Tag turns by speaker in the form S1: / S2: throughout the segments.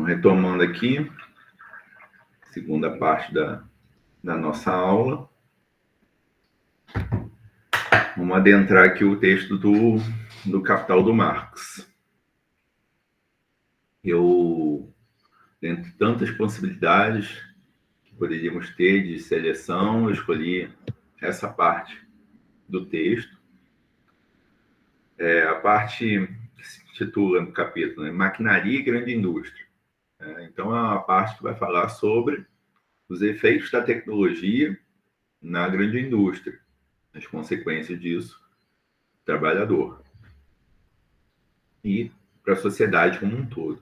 S1: retomando aqui, segunda parte da nossa aula. Vamos adentrar aqui o texto do Capital do Marx. Dentre tantas possibilidades que poderíamos ter de seleção, eu escolhi essa parte do texto. A parte que se intitula no capítulo, né, Maquinaria e Grande Indústria. Então, é uma parte que vai falar sobre os efeitos da tecnologia na grande indústria, as consequências disso, trabalhador e para a sociedade como um todo.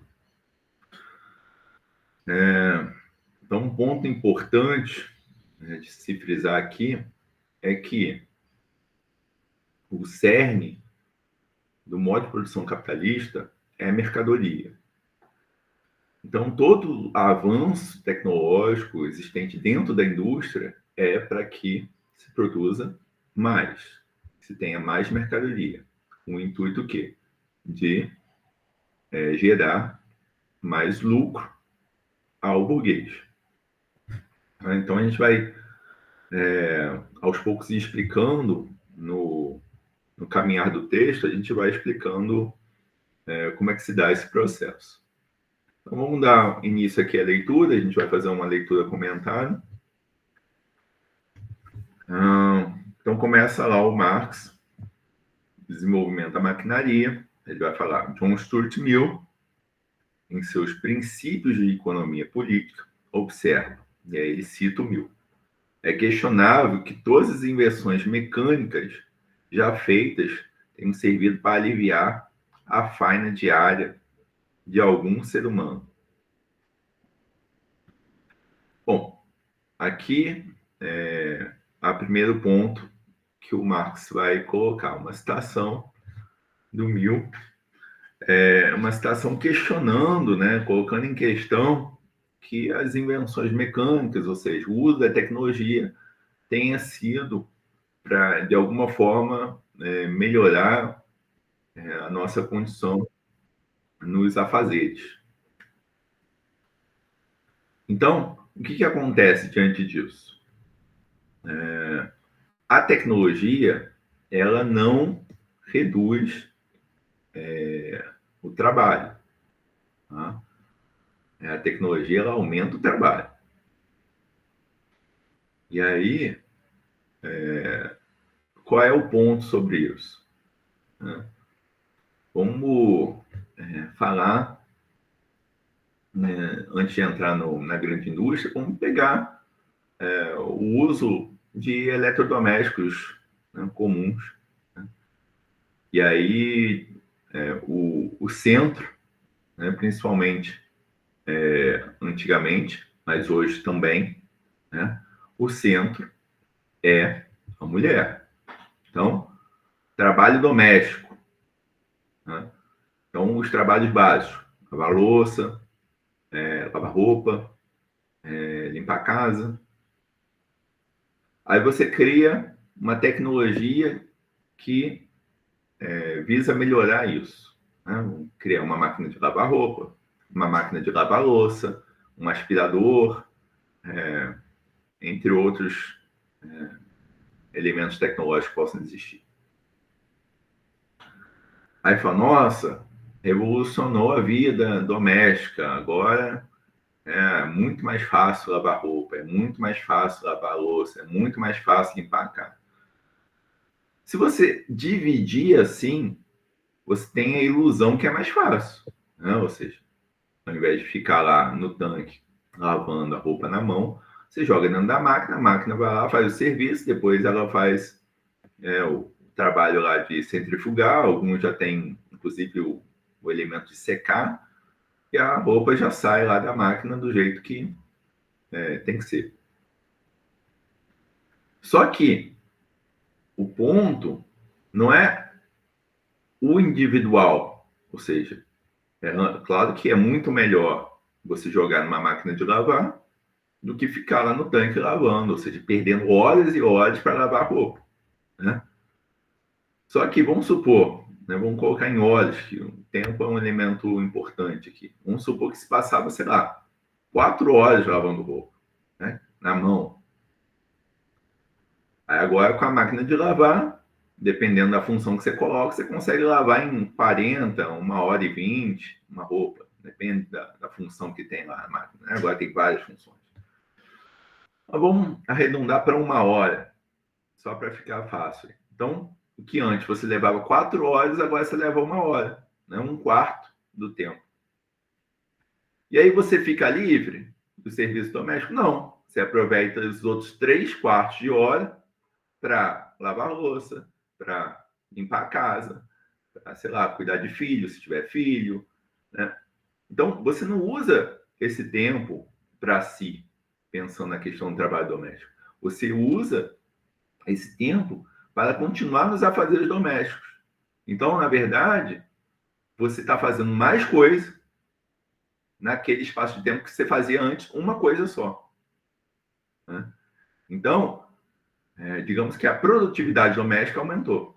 S1: Então, um ponto importante, né, de se frisar aqui é que o cerne do modo de produção capitalista é a mercadoria. Então, todo avanço tecnológico existente dentro da indústria é para que se produza mais, se tenha mais mercadoria. O intuito o quê? De gerar mais lucro ao burguês. Então, a gente vai, aos poucos, ir explicando no caminhar do texto, a gente vai explicando como é que se dá esse processo. Então, vamos dar início aqui à leitura, a gente vai fazer uma leitura comentada. Então, começa lá o Marx, desenvolvimento da maquinaria, ele vai falar John Stuart Mill, em seus princípios de economia política, observa, e aí ele cita o Mill. É questionável que todas as invenções mecânicas já feitas tenham servido para aliviar a faina diária de algum ser humano. Bom, aqui há primeiro ponto que o Marx vai colocar, uma citação do Mill, uma citação questionando, né, colocando em questão que as invenções mecânicas, ou seja, o uso da tecnologia, tenha sido para, de alguma forma, melhorar a nossa condição nos afazeres. Então, o que acontece diante disso? A tecnologia, ela não reduz o trabalho. Tá? A tecnologia, ela aumenta o trabalho. E aí, qual é o ponto sobre isso? Vamos falar, né, antes de entrar na grande indústria, vamos pegar o uso de eletrodomésticos, né, comuns. Né? E aí, o centro, né, principalmente antigamente, mas hoje também, né, o centro é a mulher. Então, trabalho doméstico. Né? Então, os trabalhos básicos: lavar louça, lavar roupa, limpar a casa. Aí você cria uma tecnologia que visa melhorar isso. Né? Criar uma máquina de lavar roupa, uma máquina de lavar louça, um aspirador, entre outros elementos tecnológicos que possam existir. Aí fala, nossa, revolucionou a vida doméstica, agora é muito mais fácil lavar roupa, é muito mais fácil lavar louça, é muito mais fácil limpar a casa. Se você dividir assim, você tem a ilusão que é mais fácil, né? Ou seja, ao invés de ficar lá no tanque lavando a roupa na mão, você joga dentro da máquina, a máquina vai lá, faz o serviço, depois ela faz o trabalho lá de centrifugar, alguns já tem, inclusive, o elemento de secar, e a roupa já sai lá da máquina do jeito que tem que ser. Só que o ponto não é o individual, ou seja, claro que é muito melhor você jogar numa máquina de lavar do que ficar lá no tanque lavando, ou seja, perdendo horas e horas para lavar roupa, né? Só que vamos supor, né, vamos colocar em horas, que o tempo é um elemento importante aqui. Vamos supor que se passava, sei lá, 4 horas lavando roupa, né? Na mão. Aí agora, com a máquina de lavar, dependendo da função que você coloca, você consegue lavar em 40, 1h20, uma roupa. Depende da função que tem lá na máquina, né? Agora tem várias funções. Mas vamos arredondar para 1 hora, só para ficar fácil. Então, o que antes você levava 4 horas, agora você leva 1 hora, né? 1/4 do tempo. E aí você fica livre do serviço doméstico? Não. Você aproveita os outros 3/4 de hora para lavar louça, para limpar a casa, para, sei lá, cuidar de filho, se tiver filho, né? Então, você não usa esse tempo para si, pensando na questão do trabalho doméstico. Você usa esse tempo para continuar nos afazeres domésticos. Então, na verdade, você está fazendo mais coisa naquele espaço de tempo que você fazia antes uma coisa só, né? Então, digamos que a produtividade doméstica aumentou.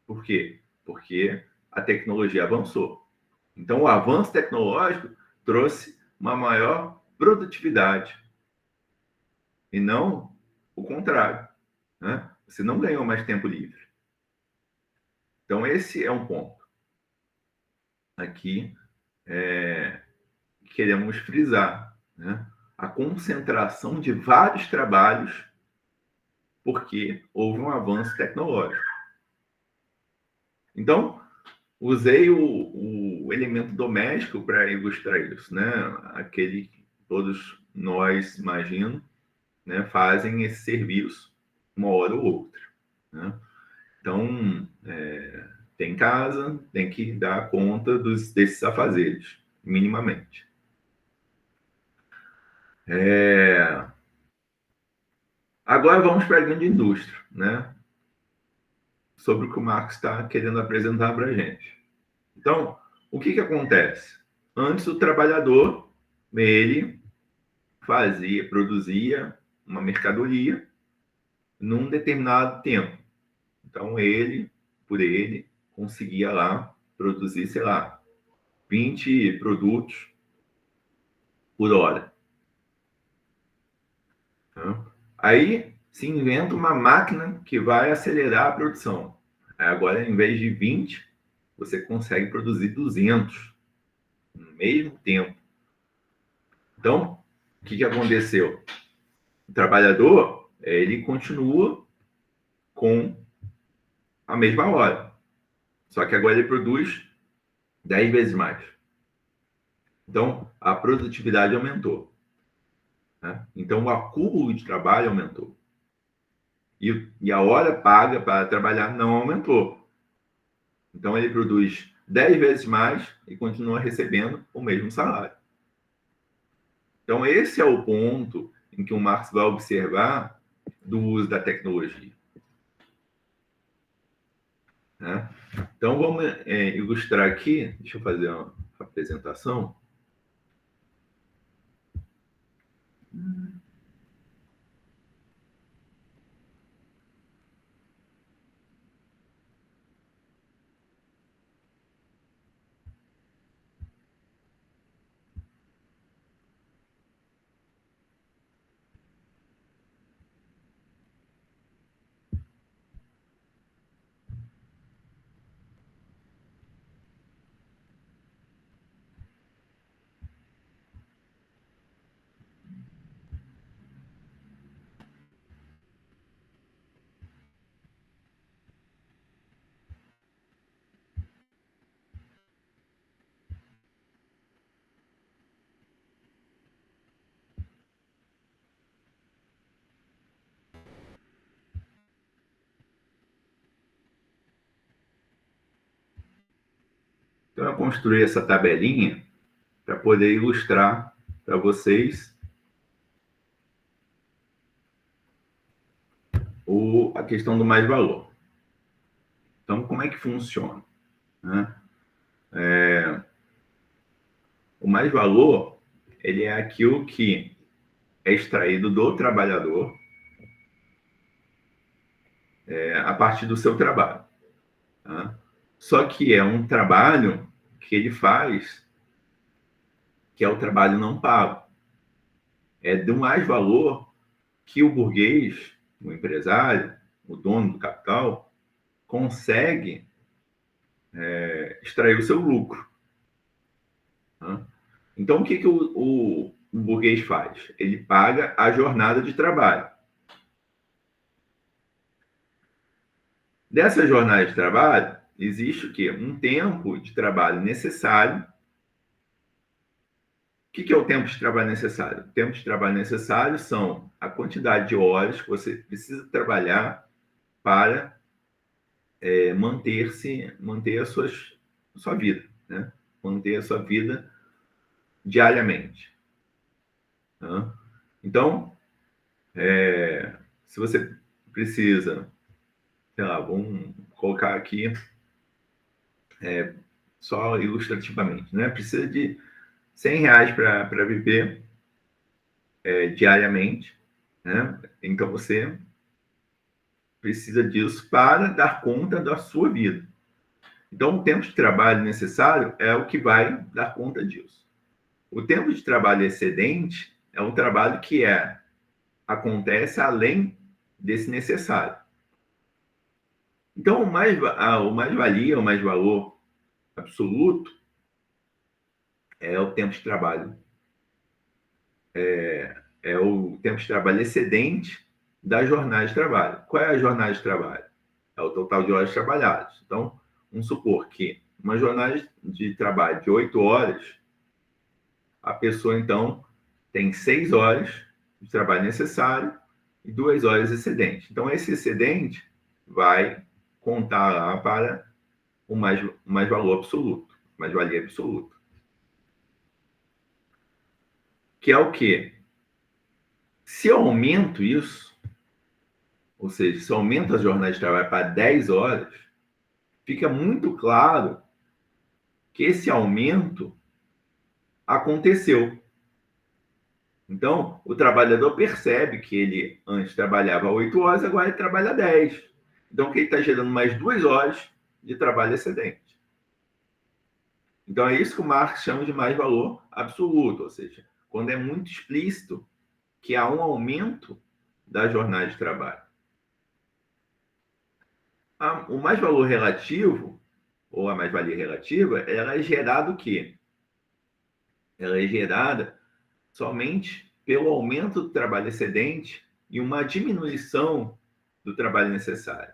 S1: Por quê? Porque a tecnologia avançou. Então, o avanço tecnológico trouxe uma maior produtividade e não o contrário, né? Você não ganhou mais tempo livre. Então, esse é um ponto aqui que queremos frisar, né? A concentração de vários trabalhos porque houve um avanço tecnológico. Então, usei o elemento doméstico para ilustrar isso, né? Aquele que todos nós, imagino, né, fazem esse serviço uma hora ou outra, né? Então, tem casa, tem que dar conta desses afazeres, minimamente. Agora vamos para a grande indústria, né? Sobre o que o Marx está querendo apresentar para a gente. Então, o que acontece? Antes, o trabalhador, ele produzia uma mercadoria num determinado tempo. Então, por ele, conseguia lá produzir, sei lá, 20 produtos por hora. Aí se inventa uma máquina que vai acelerar a produção. Aí agora, em vez de 20, você consegue produzir 200 no mesmo tempo. Então, o que aconteceu? O trabalhador, ele continua com a mesma hora. Só que agora ele produz 10 vezes mais. Então, a produtividade aumentou, né? Então, o acúmulo de trabalho aumentou. E a hora paga para trabalhar não aumentou. Então, ele produz 10 vezes mais e continua recebendo o mesmo salário. Então, esse é o ponto em que o Marx vai observar do uso da tecnologia, né? Então, vamos ilustrar aqui. Deixa eu fazer uma apresentação. Então, eu construí essa tabelinha para poder ilustrar para vocês a questão do mais-valor. Então, como é que funciona, né? O mais-valor, ele é aquilo que é extraído do trabalhador a partir do seu trabalho, tá? Só que é um trabalho que ele faz, que é o trabalho não pago. É de mais valor que o burguês, o empresário, o dono do capital, consegue extrair o seu lucro. Né? Então, o que o burguês faz? Ele paga a jornada de trabalho. Dessa jornada de trabalho, existe o quê? Um tempo de trabalho necessário. O que é o tempo de trabalho necessário? O tempo de trabalho necessário são a quantidade de horas que você precisa trabalhar para manter sua vida, né? Manter a sua vida diariamente. Tá? Então, se você precisa, sei lá, vamos colocar aqui só ilustrativamente, né? Precisa de R$ 100 para viver diariamente, né? Então você precisa disso para dar conta da sua vida. Então, o tempo de trabalho necessário é o que vai dar conta disso. O tempo de trabalho excedente é um trabalho que acontece além desse necessário. Então, o mais-valia, o mais valor absoluto é o tempo de trabalho. É o tempo de trabalho excedente da jornada de trabalho. Qual é a jornada de trabalho? É o total de horas trabalhadas. Então, vamos supor que uma jornada de trabalho de 8 horas, a pessoa, então, tem 6 horas de trabalho necessário e 2 horas excedente. Então, esse excedente vai contar lá para o mais valor absoluto, mais-valia absoluta. Que é o quê? Se eu aumento isso, ou seja, se eu aumento a jornada de trabalho para 10 horas, fica muito claro que esse aumento aconteceu. Então, o trabalhador percebe que ele antes trabalhava 8 horas, agora ele trabalha 10. Então, que ele está gerando mais 2 horas de trabalho excedente. Então, é isso que o Marx chama de mais valor absoluto, ou seja, quando é muito explícito que há um aumento da jornada de trabalho. O mais valor relativo, ou a mais-valia relativa, ela é gerada o quê? Ela é gerada somente pelo aumento do trabalho excedente e uma diminuição do trabalho necessário.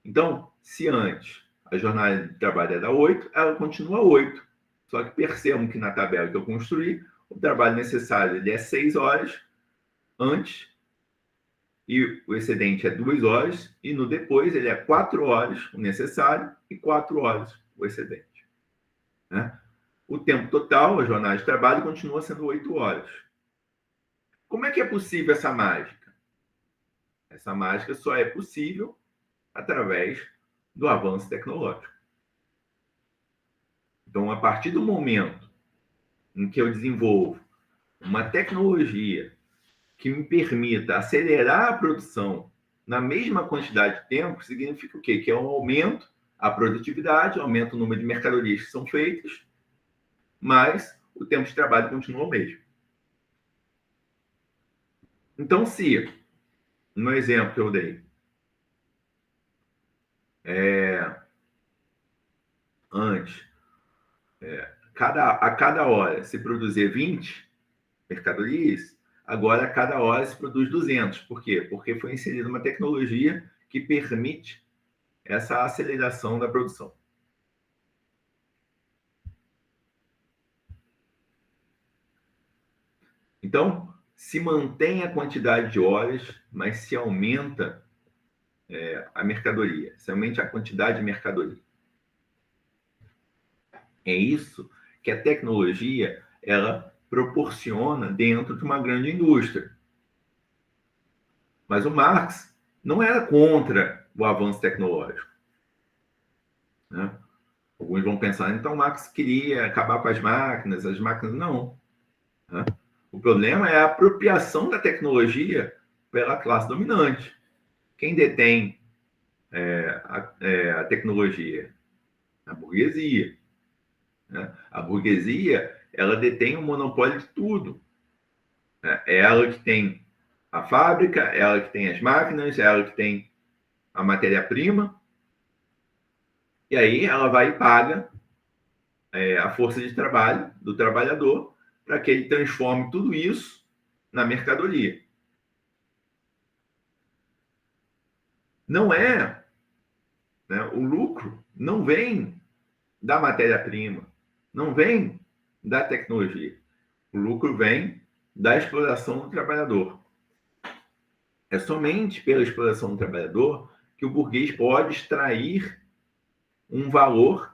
S1: Então, se antes a jornada de trabalho era 8, ela continua 8. Só que percebam que na tabela que eu construí, o trabalho necessário ele é 6 horas antes e o excedente é 2 horas, e no depois ele é 4 horas o necessário e 4 horas o excedente. Né? O tempo total, a jornada de trabalho, continua sendo 8 horas. Como é que é possível essa mágica? Essa mágica só é possível através do avanço tecnológico. Então, a partir do momento em que eu desenvolvo uma tecnologia que me permita acelerar a produção na mesma quantidade de tempo, significa o quê? Que é um aumento a produtividade, aumenta o número de mercadorias que são feitas, mas o tempo de trabalho continua o mesmo. Então, se, no exemplo que eu dei, antes, a cada hora se produzir 20 mercadorias, agora a cada hora se produz 200. Por quê? Porque foi inserida uma tecnologia que permite essa aceleração da produção. Então, se mantém a quantidade de horas, mas se aumenta a mercadoria, se aumenta a quantidade de mercadoria. É isso que a tecnologia ela proporciona dentro de uma grande indústria. Mas o Marx não era contra o avanço tecnológico. Né? Alguns vão pensar, então Marx queria acabar com as máquinas não. Né? O problema é a apropriação da tecnologia pela classe dominante. Quem detém a tecnologia? A burguesia. Né? A burguesia, ela detém o monopólio de tudo. Né? É ela que tem a fábrica, é ela que tem as máquinas, é ela que tem a matéria-prima, e aí ela vai e paga a força de trabalho do trabalhador para que ele transforme tudo isso na mercadoria. Não é, né, o lucro não vem da matéria-prima, não vem da tecnologia. O lucro vem da exploração do trabalhador. É somente pela exploração do trabalhador que o burguês pode extrair um valor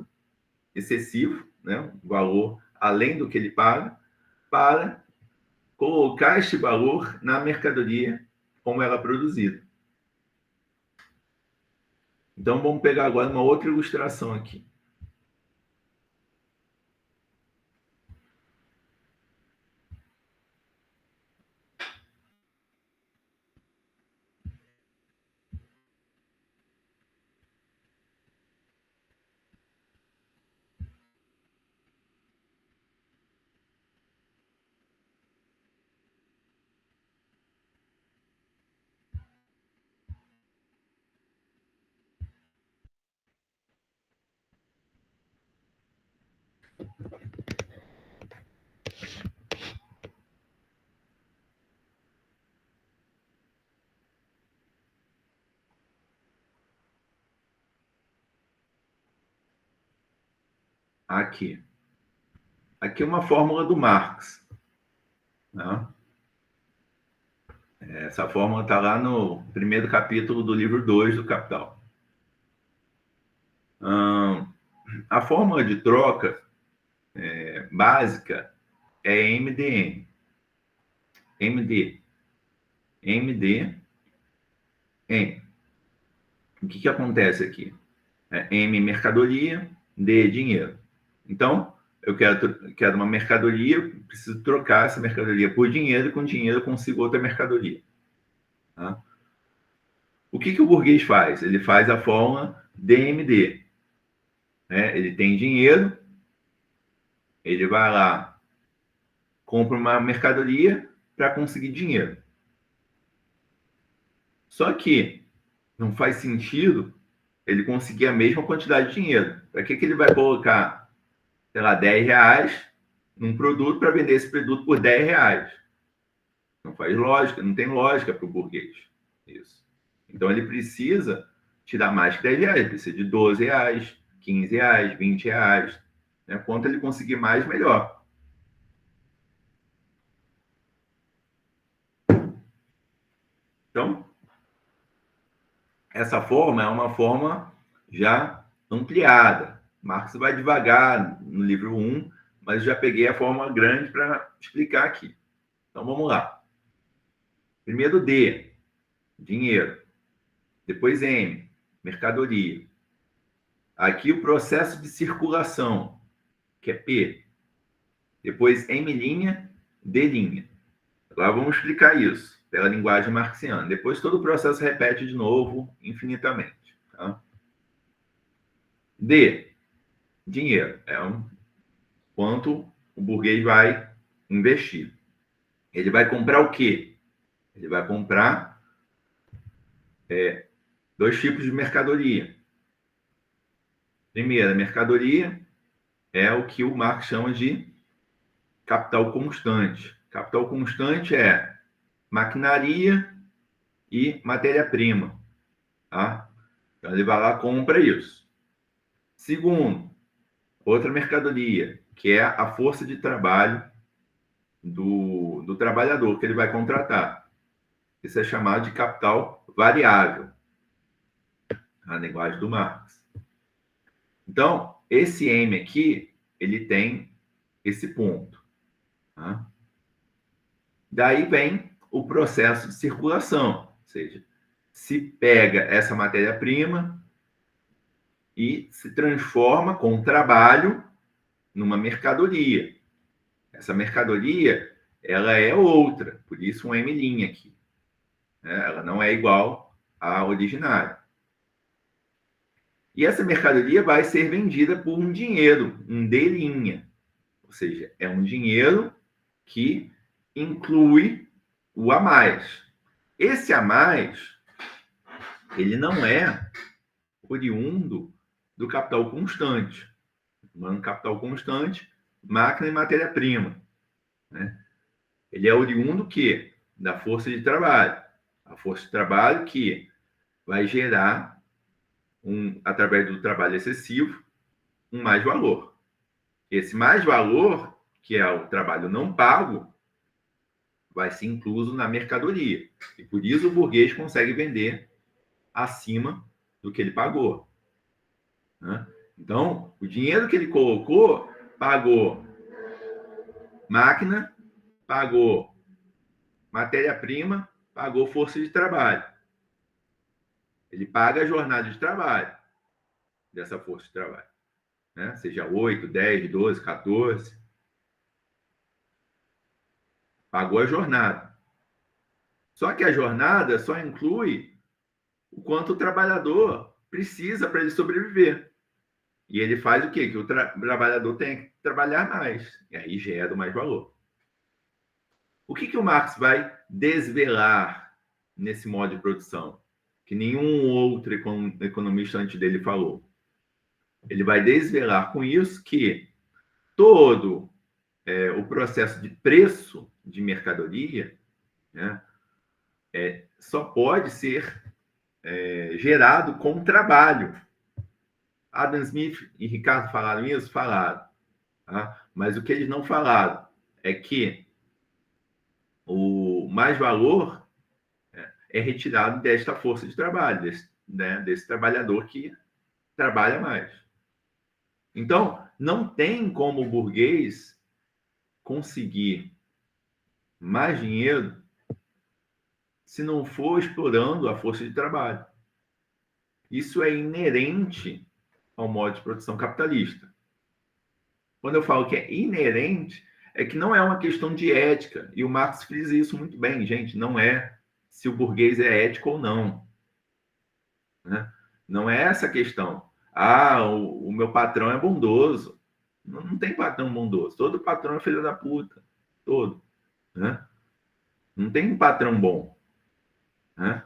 S1: excessivo, né, um valor além do que ele paga, para colocar este valor na mercadoria como ela é produzida. Então, vamos pegar agora uma outra ilustração aqui. Aqui. Aqui é uma fórmula do Marx. Né? Essa fórmula está lá no primeiro capítulo do livro 2 do Capital. A fórmula de troca básica é MDM. MD. MD. M. O que acontece aqui? M, mercadoria, D, dinheiro. Então, eu quero uma mercadoria, preciso trocar essa mercadoria por dinheiro, e com dinheiro eu consigo outra mercadoria. Tá? O que o burguês faz? Ele faz a fórmula DMD. Né? Ele tem dinheiro, ele vai lá, compra uma mercadoria para conseguir dinheiro. Só que não faz sentido ele conseguir a mesma quantidade de dinheiro. Para que ele vai colocar, sei lá, 10 reais num produto para vender esse produto por 10 reais? Não faz lógica, não tem lógica para o burguês. Isso. Então ele precisa tirar mais que 10 reais, ele precisa de 12 reais, 15 reais, 20 reais. Né? Quanto ele conseguir mais, melhor. Então, essa forma é uma forma já ampliada. Marx vai devagar no livro 1, mas já peguei a forma grande para explicar aqui. Então, vamos lá. Primeiro D, dinheiro. Depois M, mercadoria. Aqui o processo de circulação, que é P. Depois M', D'. Agora vamos explicar isso pela linguagem marxiana. Depois todo o processo repete de novo infinitamente. Tá? D, dinheiro. Quanto o burguês vai investir. Ele vai comprar o quê? Ele vai comprar dois tipos de mercadoria. Primeira, mercadoria é o que o Marx chama de capital constante. Capital constante é maquinaria e matéria-prima. Tá? Então, ele vai lá e compra isso. Segundo, outra mercadoria, que é a força de trabalho do trabalhador que ele vai contratar. Isso é chamado de capital variável, a linguagem do Marx. Então, esse M aqui, ele tem esse ponto. Tá? Daí vem o processo de circulação, ou seja, se pega essa matéria-prima e se transforma com trabalho numa mercadoria. Essa mercadoria, ela é outra, por isso um M' aqui. Né? Ela não é igual à originária. E essa mercadoria vai ser vendida por um dinheiro, um D', ou seja, é um dinheiro que inclui o a mais. Esse a mais, ele não é oriundo do capital constante. No capital constante, máquina e matéria-prima, né? Ele é oriundo que da força de trabalho. A força de trabalho que vai gerar, através do trabalho excessivo, um mais valor. Esse mais valor, que é o trabalho não pago, vai ser incluso na mercadoria. E por isso o burguês consegue vender acima do que ele pagou, né? Então, o dinheiro que ele colocou, pagou máquina, pagou matéria-prima, pagou força de trabalho. Ele paga a jornada de trabalho dessa força de trabalho, né? Seja 8, 10, 12, 14. Pagou a jornada. Só que a jornada só inclui o quanto o trabalhador precisa para ele sobreviver. E ele faz o quê? Que o trabalhador tem que trabalhar mais. E aí gera mais valor. O que o Marx vai desvelar nesse modo de produção? Que nenhum outro economista antes dele falou. Ele vai desvelar com isso que todo o processo de preço de mercadoria, né, só pode ser gerado com trabalho. Adam Smith e Ricardo falaram isso? Falaram. Tá? Mas o que eles não falaram é que o mais valor é retirado desta força de trabalho, desse trabalhador que trabalha mais. Então, não tem como o burguês conseguir mais dinheiro se não for explorando a força de trabalho. Isso é inerente ao modo de produção capitalista. Quando eu falo que é inerente, é que não é uma questão de ética. E o Marx frisa isso muito bem, gente. Não é se o burguês é ético ou não, né? Não é essa a questão. O meu patrão é bondoso. Não tem patrão bondoso. Todo patrão é filho da puta. Todo, né? Não tem um patrão bom, né?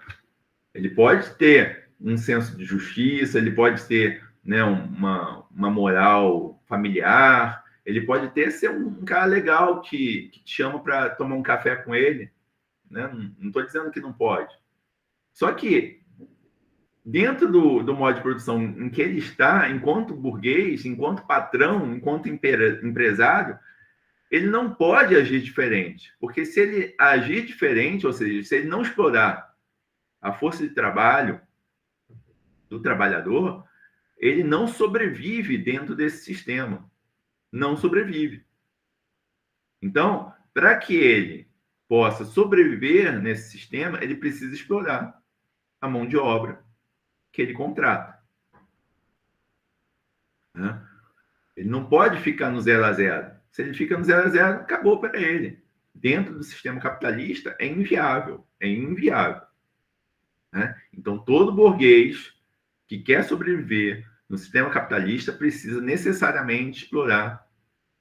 S1: Ele pode ter um senso de justiça, ele pode ter, né, uma moral familiar, ele pode ter ser um cara legal que te chama para tomar um café com ele, né? Não estou dizendo que não pode. Só que dentro do modo de produção em que ele está, enquanto burguês, enquanto patrão, enquanto empresário, ele não pode agir diferente, porque se ele agir diferente, ou seja, se ele não explorar a força de trabalho do trabalhador, ele não sobrevive dentro desse sistema. Não sobrevive. Então, para que ele possa sobreviver nesse sistema, ele precisa explorar a mão de obra que ele contrata, né? Ele não pode ficar no 0 a 0. Se ele fica no 0 a 0, acabou para ele. Dentro do sistema capitalista, é inviável. É inviável, né? Então, todo burguês que quer sobreviver no sistema capitalista precisa necessariamente explorar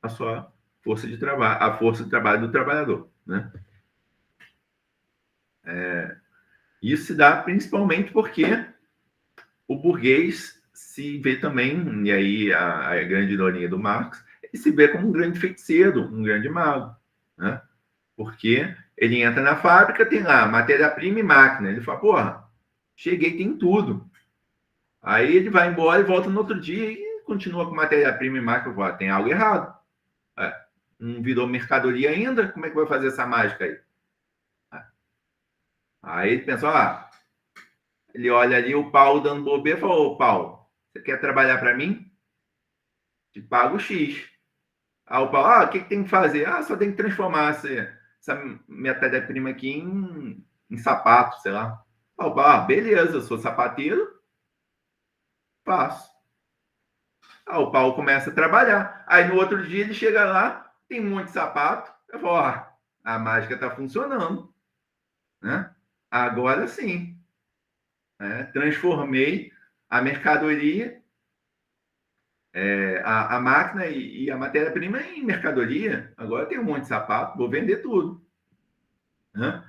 S1: a sua força de trabalho, a força de trabalho do trabalhador, né? Isso se dá principalmente porque o burguês se vê também, e aí a grande ironia do Marx, ele se vê como um grande feiticeiro, um grande mago, né? Porque ele entra na fábrica, tem lá matéria-prima e máquina. Ele fala, porra, cheguei, tem tudo. Aí ele vai embora e volta no outro dia e continua com matéria-prima e máquina. Fala, tem algo errado. Não virou mercadoria ainda? Como é que vai fazer essa mágica aí? Aí ele pensou, ele olha ali o Paulo dando bobeira e falou, ô Paulo, você quer trabalhar para mim? Te pago X. Aí o Paulo, o que tem que fazer? Só tem que transformar essa matéria-prima aqui em sapato, sei lá. Aí o Paulo, beleza, eu sou sapateiro, faço. Aí o Paulo começa a trabalhar. Aí no outro dia ele chega lá, tem um monte de sapato. Eu falo, a mágica está funcionando, né? Agora sim, né? Transformei a mercadoria, a máquina e a matéria-prima em mercadoria. Agora tem um monte de sapato, vou vender tudo. Né?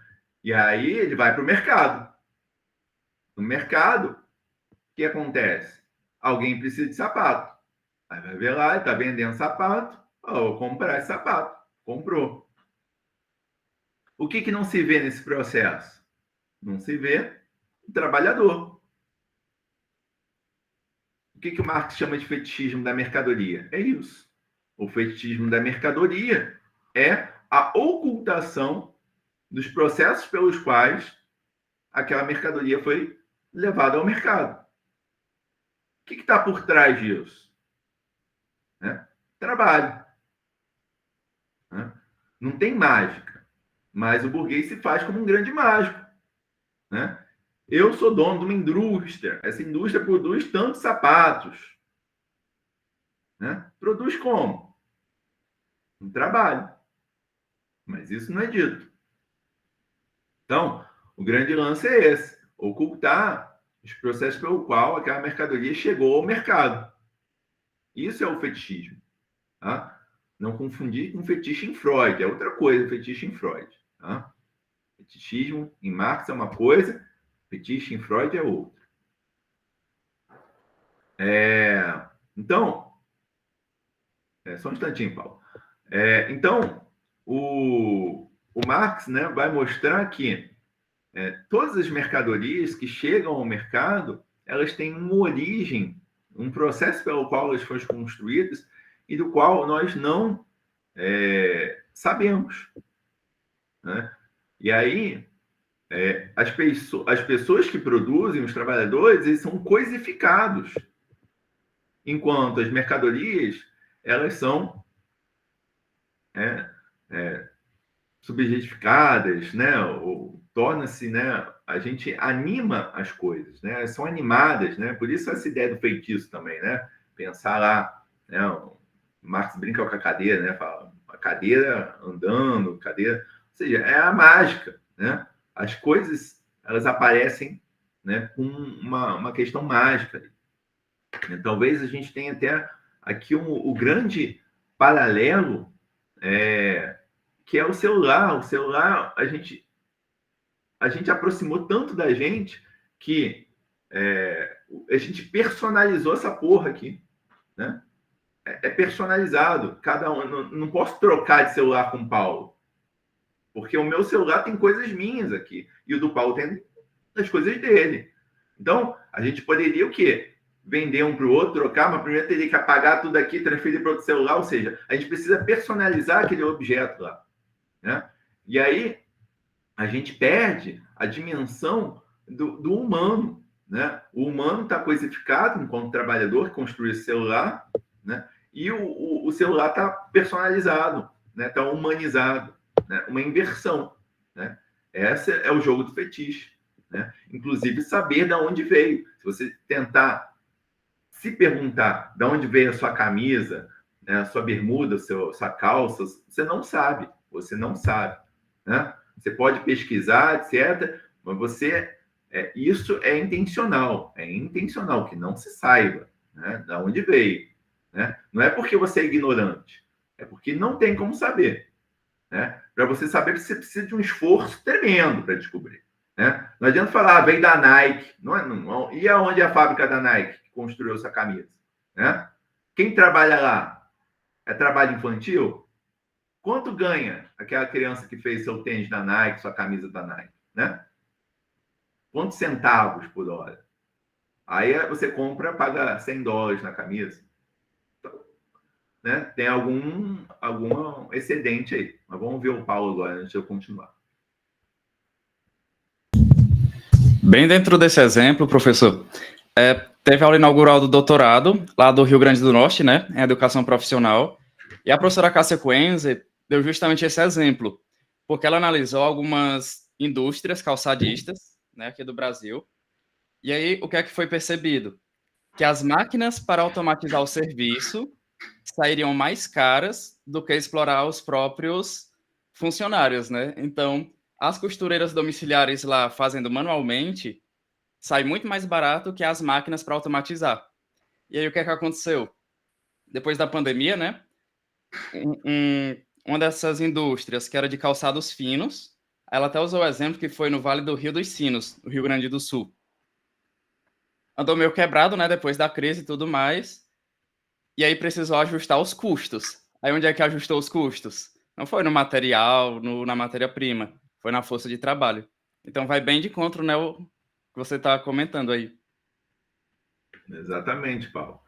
S1: E aí ele vai para o mercado. No mercado, o que acontece? Alguém precisa de sapato. Aí vai ver lá, ele está vendendo sapato. Vou comprar esse sapato. Comprou. O que não se vê nesse processo? Não se vê o trabalhador. O que o Marx chama de fetichismo da mercadoria? É isso. O fetichismo da mercadoria é a ocultação dos processos pelos quais aquela mercadoria foi levada ao mercado. O que está por trás disso? Trabalho. Não tem mágica, mas o burguês se faz como um grande mágico. Eu sou dono de uma indústria, essa indústria produz tantos sapatos. Produz como? Um trabalho. Mas isso não é dito. Então, o grande lance é esse: ocultar os processos pelo qual aquela mercadoria chegou ao mercado. Isso é o fetichismo. Tá? Não confundir com fetiche em Freud, é outra coisa, fetiche em Freud. Tá? Fetichismo em Marx é uma coisa, fetiche em Freud é outra. Então, só um instantinho, Paulo. Então, o Marx, né, vai mostrar que todas as mercadorias que chegam ao mercado, elas têm uma origem, um processo pelo qual elas foram construídas e do qual nós não sabemos. Né? E aí, as pessoas que produzem, os trabalhadores, eles são coisificados, enquanto as mercadorias, elas são subjetificadas, né? Ou torna-se, né? A gente anima as coisas, né? Elas são animadas, né? Por isso essa ideia do feitiço também, né? Pensar lá, né? O Marx brinca com a cadeira, né? Fala, a cadeira andando, cadeira... Ou seja, é a mágica, né? As coisas, elas aparecem, né? Com uma questão mágica. Talvez a gente tenha até aqui o grande paralelo que é o celular. O celular, a gente aproximou tanto da gente que a gente personalizou essa porra aqui, né? É personalizado. Cada um, não posso trocar de celular com o Paulo, porque o meu celular tem coisas minhas aqui e o do Paulo tem as coisas dele. Então, a gente poderia o quê? Vender um para o outro, trocar, mas primeiro teria que apagar tudo aqui, transferir para outro celular, ou seja, a gente precisa personalizar aquele objeto lá. Né? E aí a gente perde a dimensão do humano. Né? O humano está coisificado enquanto trabalhador que construiu esse celular, né? E o celular está personalizado, está, né? Humanizado, né? Uma inversão. Né? Esse é o jogo do fetiche. Né? Inclusive saber de onde veio. Se você tentar se perguntar de onde veio a sua camisa, né, a sua bermuda, sua calça, você não sabe. Você não sabe. Né? Você pode pesquisar, etc., mas isso é intencional. É intencional que não se saiba, né, de onde veio. Né? Não é porque você é ignorante, é porque não tem como saber. Né? Para você saber, você precisa de um esforço tremendo para descobrir. Né? Não adianta falar, veio da Nike. Não. E aonde é a fábrica da Nike que construiu essa camisa? Né? Quem trabalha lá? É trabalho infantil? Quanto ganha aquela criança que fez seu tênis da Nike, sua camisa da Nike? Né? Quantos centavos por hora? Aí você compra, paga $100 na camisa. Então, né? Tem algum excedente aí. Mas vamos ver o Paulo agora, antes de eu continuar.
S2: Bem dentro desse exemplo, professor, teve a aula inaugural do doutorado, lá do Rio Grande do Norte, né, em educação profissional, e a professora Cássia Coenze deu justamente esse exemplo, porque ela analisou algumas indústrias calçadistas, né, aqui do Brasil, e aí o que é que foi percebido? Que as máquinas para automatizar o serviço sairiam mais caras do que explorar os próprios funcionários, né? Então, as costureiras domiciliares lá fazendo manualmente sai muito mais barato que as máquinas para automatizar. E aí o que é que aconteceu? Depois da pandemia, né? Uma dessas indústrias que era de calçados finos, ela até usou o exemplo que foi no Vale do Rio dos Sinos, no Rio Grande do Sul. Andou meio quebrado, né? Depois da crise e tudo mais. E aí precisou ajustar os custos. Aí onde é que ajustou os custos? Não foi no material, na matéria-prima, foi na força de trabalho. Então vai bem de encontro, né, o que você está comentando aí.
S1: Exatamente, Paulo.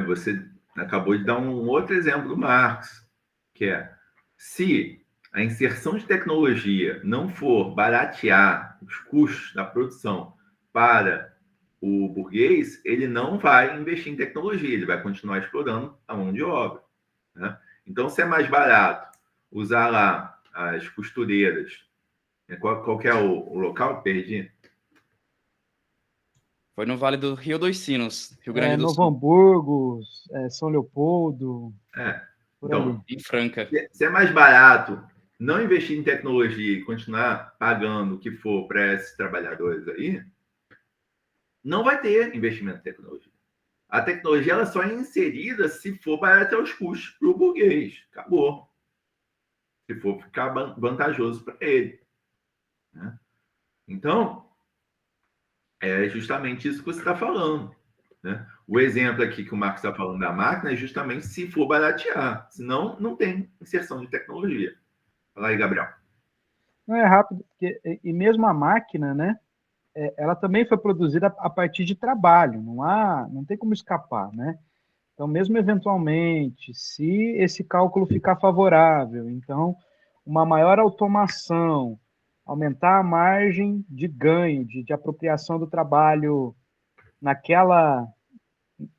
S1: Você acabou de dar um outro exemplo do Marx, que é, se a inserção de tecnologia não for baratear os custos da produção para o burguês, ele não vai investir em tecnologia, ele vai continuar explorando a mão de obra. Né? Então, se é mais barato usar lá as costureiras, qual que é o local? Perdi.
S2: Foi no Vale do Rio dos Sinos, Rio Grande do
S3: Novo
S2: Sul,
S3: Hamburgo, São Leopoldo, por ali.
S1: Então,
S2: em Franca.
S1: se é mais barato não investir em tecnologia e continuar pagando o que for para esses trabalhadores aí, não vai ter investimento em tecnologia. A tecnologia ela só é inserida se for baratear os custos para o burguês. Acabou. Se for ficar vantajoso para ele. Né? Então, é justamente isso que você está falando. Né? O exemplo aqui que o Marcos está falando da máquina é justamente se for baratear. Senão, não tem inserção de tecnologia. Fala aí, Gabriel.
S3: Não é rápido, porque, e mesmo a máquina, né? Ela também foi produzida a partir de trabalho, não tem como escapar, né? Então, mesmo eventualmente, se esse cálculo ficar favorável, então, uma maior automação, aumentar a margem de ganho, de apropriação do trabalho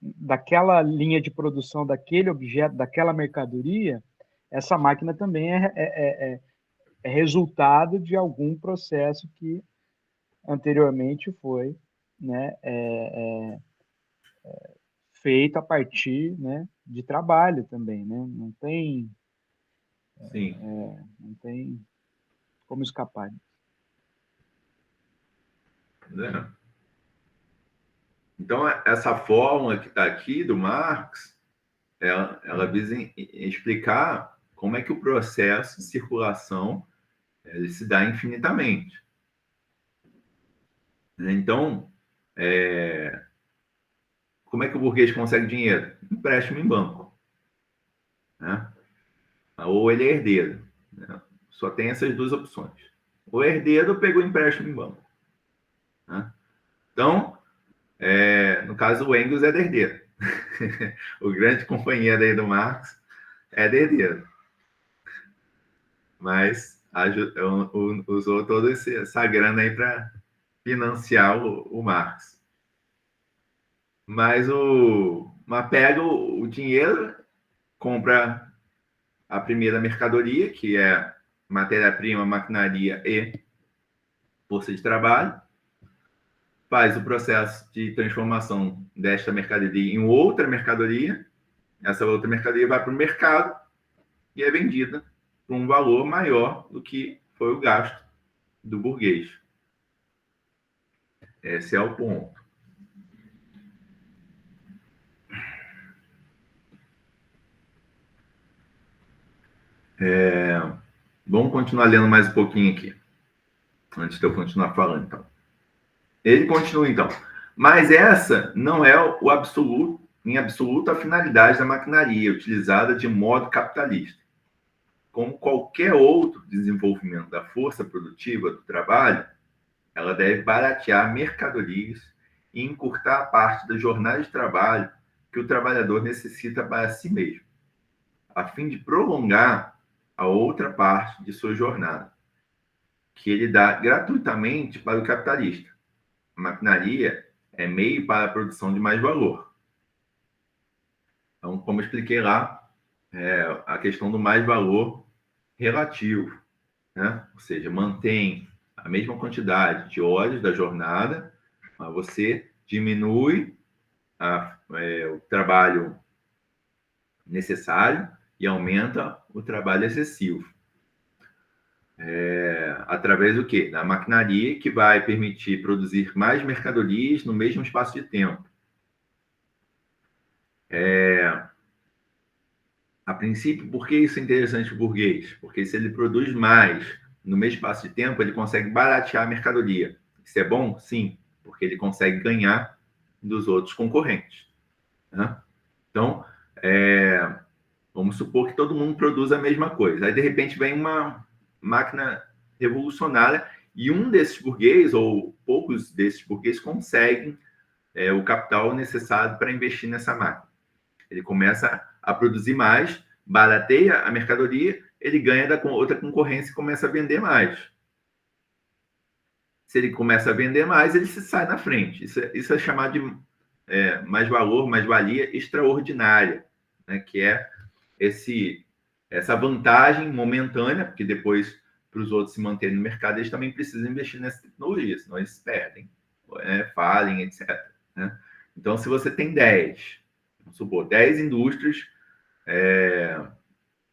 S3: daquela linha de produção, daquele objeto, daquela mercadoria, essa máquina também é resultado de algum processo que anteriormente foi, né, feito a partir, né, de trabalho também, né?
S1: Sim.
S3: Não tem como escapar.
S1: Né? Então, essa fórmula que está aqui do Marx, ela visa explicar como é que o processo de circulação ele se dá infinitamente. Então, como é que o burguês consegue dinheiro? Empréstimo em banco. Né? Ou ele é herdeiro. Né? Só tem essas duas opções. O herdeiro pegou empréstimo em banco. Né? Então, no caso, o Engels é herdeiro. O grande companheiro aí do Marx é herdeiro. Mas usou toda essa grana aí para financiar o Marx. Mas pega o dinheiro, compra a primeira mercadoria, que é matéria-prima, maquinaria e força de trabalho, faz o processo de transformação desta mercadoria em outra mercadoria, essa outra mercadoria vai para o mercado e é vendida por um valor maior do que foi o gasto do burguês. Esse é o ponto. Vamos continuar lendo mais um pouquinho aqui, antes de eu continuar falando, então. Ele continua, então. Mas essa não é o absoluto, em absoluto, a finalidade da maquinaria, utilizada de modo capitalista. Como qualquer outro desenvolvimento da força produtiva do trabalho, ela deve baratear mercadorias e encurtar a parte da jornada de trabalho que o trabalhador necessita para si mesmo, a fim de prolongar a outra parte de sua jornada, que ele dá gratuitamente para o capitalista. A maquinaria é meio para a produção de mais valor. Então, como eu expliquei lá, a questão do mais valor relativo, né? Ou seja, mantém a mesma quantidade de horas da jornada, mas você diminui o trabalho necessário e aumenta o trabalho excessivo. Através do quê? Da maquinaria que vai permitir produzir mais mercadorias no mesmo espaço de tempo. A princípio, por que isso é interessante para o burguês? Porque se ele produz mais no mesmo espaço de tempo, ele consegue baratear a mercadoria. Isso é bom? Sim, porque ele consegue ganhar dos outros concorrentes. Né? Então, vamos supor que todo mundo produz a mesma coisa. Aí, de repente, vem uma máquina revolucionária e um desses burgueses, ou poucos desses burgueses, conseguem o capital necessário para investir nessa máquina. Ele começa a produzir mais, barateia a mercadoria, ele ganha da outra concorrência e começa a vender mais. Se ele começa a vender mais, ele se sai na frente. Isso é chamado de mais valor, mais valia extraordinária, né? Que é essa vantagem momentânea, porque depois, para os outros se manterem no mercado, eles também precisam investir nessa tecnologia, senão eles se perdem, falem, etc. Né? Então, se você tem 10, vamos supor, 10 indústrias,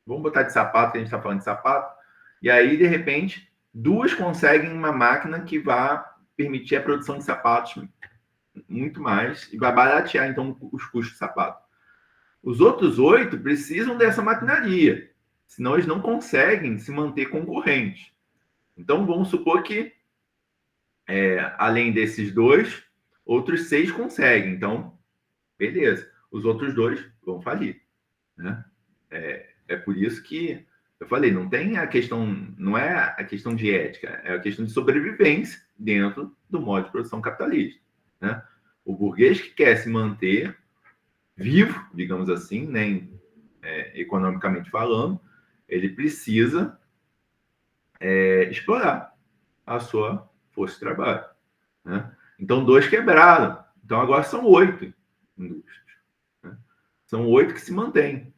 S1: vamos botar de sapato, que a gente está falando de sapato, e aí, de repente, 2 conseguem uma máquina que vai permitir a produção de sapatos muito mais e vai baratear, então, os custos de sapato. Os outros 8 precisam dessa maquinaria, senão eles não conseguem se manter concorrentes. Então, vamos supor que, além desses 2, outros 6 conseguem. Então, beleza. Os outros 2 vão falir. Né? É por isso que eu falei, não é a questão de ética, é a questão de sobrevivência dentro do modo de produção capitalista. Né? O burguês que quer se manter vivo, digamos assim, né, economicamente falando, ele precisa explorar a sua força de trabalho. Né? Então, 2 quebraram. Então, agora são 8 indústrias. Né? São 8 que se mantêm.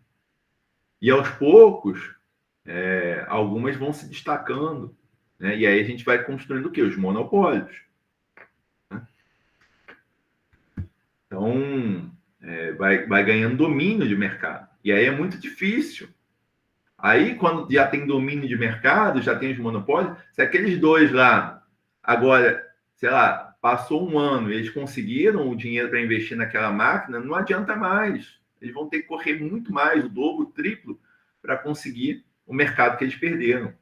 S1: E, aos poucos, algumas vão se destacando. Né? E aí a gente vai construindo o quê? Os monopólios. Né? Então, vai ganhando domínio de mercado. E aí é muito difícil. Aí, quando já tem domínio de mercado, já tem os monopólios, se aqueles 2 lá, agora, sei lá, passou um ano e eles conseguiram o dinheiro para investir naquela máquina, não adianta mais. Eles vão ter que correr muito mais, o dobro, o triplo, para conseguir o mercado que eles perderam.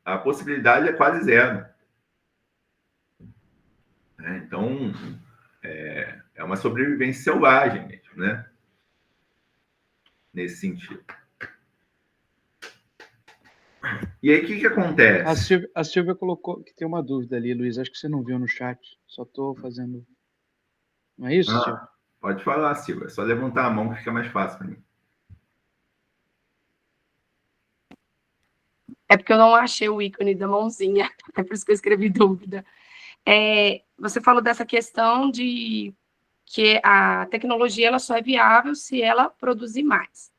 S1: A possibilidade é quase zero. Então, é uma sobrevivência selvagem mesmo, né? Nesse sentido. E aí, o que acontece?
S3: A Silvia colocou que tem uma dúvida ali, Luiz. Acho que você não viu no chat. Só estou fazendo. Não é isso, Silvia?
S1: Pode falar, Silvia. É só levantar a mão que fica mais fácil para mim.
S4: É porque eu não achei o ícone da mãozinha. É por isso que eu escrevi dúvida. Você falou dessa questão de que a tecnologia ela só é viável se ela produzir mais,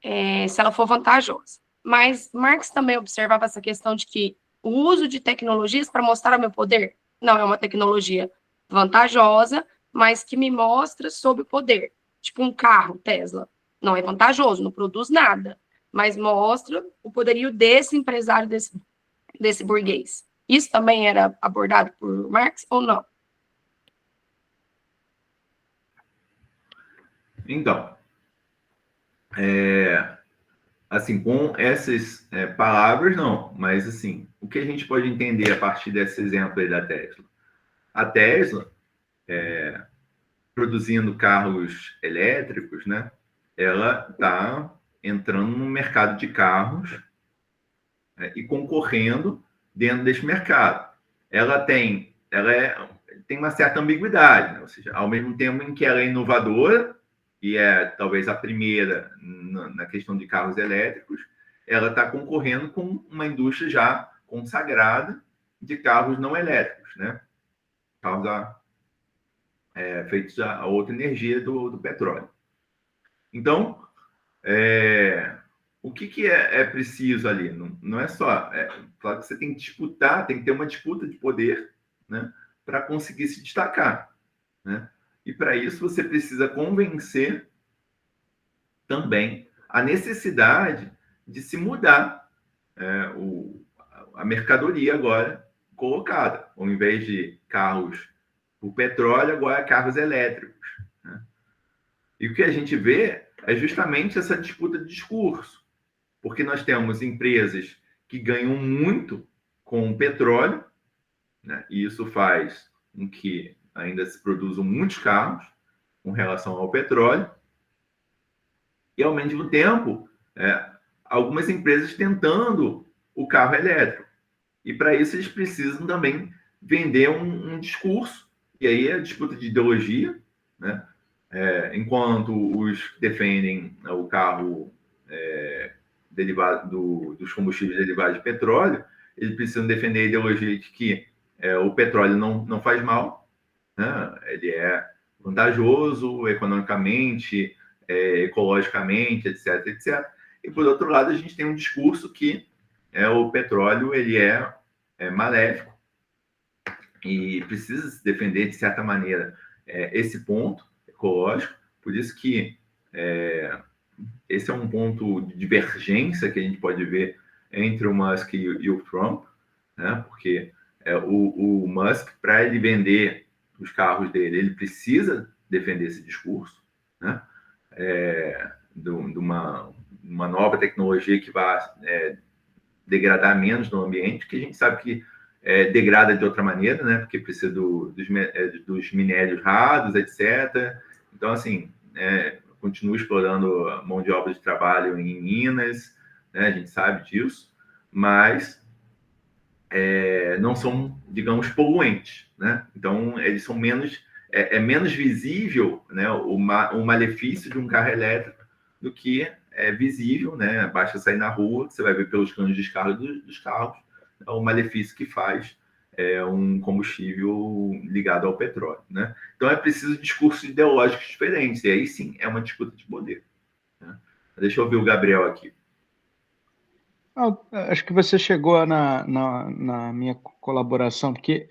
S4: se ela for vantajosa. Mas Marx também observava essa questão de que o uso de tecnologias para mostrar o meu poder não é uma tecnologia vantajosa, mas que me mostra sobre o poder. Tipo um carro, Tesla. Não é vantajoso, não produz nada, mas mostra o poderio desse empresário, desse burguês. Isso também era abordado por Marx ou não?
S1: Então, assim, com essas palavras, não. Mas, assim, o que a gente pode entender a partir desse exemplo aí da Tesla? A Tesla, produzindo carros elétricos, né? Ela está entrando no mercado de carros e concorrendo dentro desse mercado. Ela tem uma certa ambiguidade, né? Ou seja, ao mesmo tempo em que ela é inovadora, e é talvez a primeira na questão de carros elétricos, ela está concorrendo com uma indústria já consagrada de carros não elétricos, né? Carros feitos a outra energia do petróleo. Então, o que é preciso ali? Não é só... claro que você tem que disputar, tem que ter uma disputa de poder, né, para conseguir se destacar. Né? E para isso você precisa convencer também a necessidade de se mudar a mercadoria agora colocada. Ao invés de carros por petróleo, agora carros elétricos. Né? E o que a gente vê é justamente essa disputa de discurso. Porque nós temos empresas que ganham muito com o petróleo, né? E isso faz com que ainda se produzam muitos carros com relação ao petróleo. E, ao mesmo tempo, algumas empresas tentando o carro elétrico. E, para isso, eles precisam também vender um discurso. E aí é a disputa de ideologia, né? Enquanto os que defendem o carro derivado dos combustíveis derivados de petróleo, eles precisam defender a ideologia de que o petróleo não faz mal, né? Ele é vantajoso economicamente, ecologicamente, etc, etc. E, por outro lado, a gente tem um discurso que o petróleo ele é maléfico e precisa se defender, de certa maneira, esse ponto ecológico. Por isso que esse é um ponto de divergência que a gente pode ver entre o Musk e o Trump, né? Porque o Musk, para ele vender os carros dele, ele precisa defender esse discurso, né? De uma nova tecnologia que vai degradar menos no ambiente, que a gente sabe que degrada de outra maneira, né? Porque precisa dos minérios raros, etc. Então, assim, continua explorando a mão de obra de trabalho em Minas, né? A gente sabe disso, mas não são, digamos, poluentes, né? Então, eles são menos... menos visível, né, o malefício de um carro elétrico do que é visível, né? Basta sair na rua, você vai ver pelos canos de descarga dos carros, o malefício que faz um combustível ligado ao petróleo, né? Então é preciso discursos ideológicos diferentes, e aí sim é uma disputa de poder, né? Deixa eu ouvir o Gabriel aqui.
S3: Acho que você chegou na minha colaboração, porque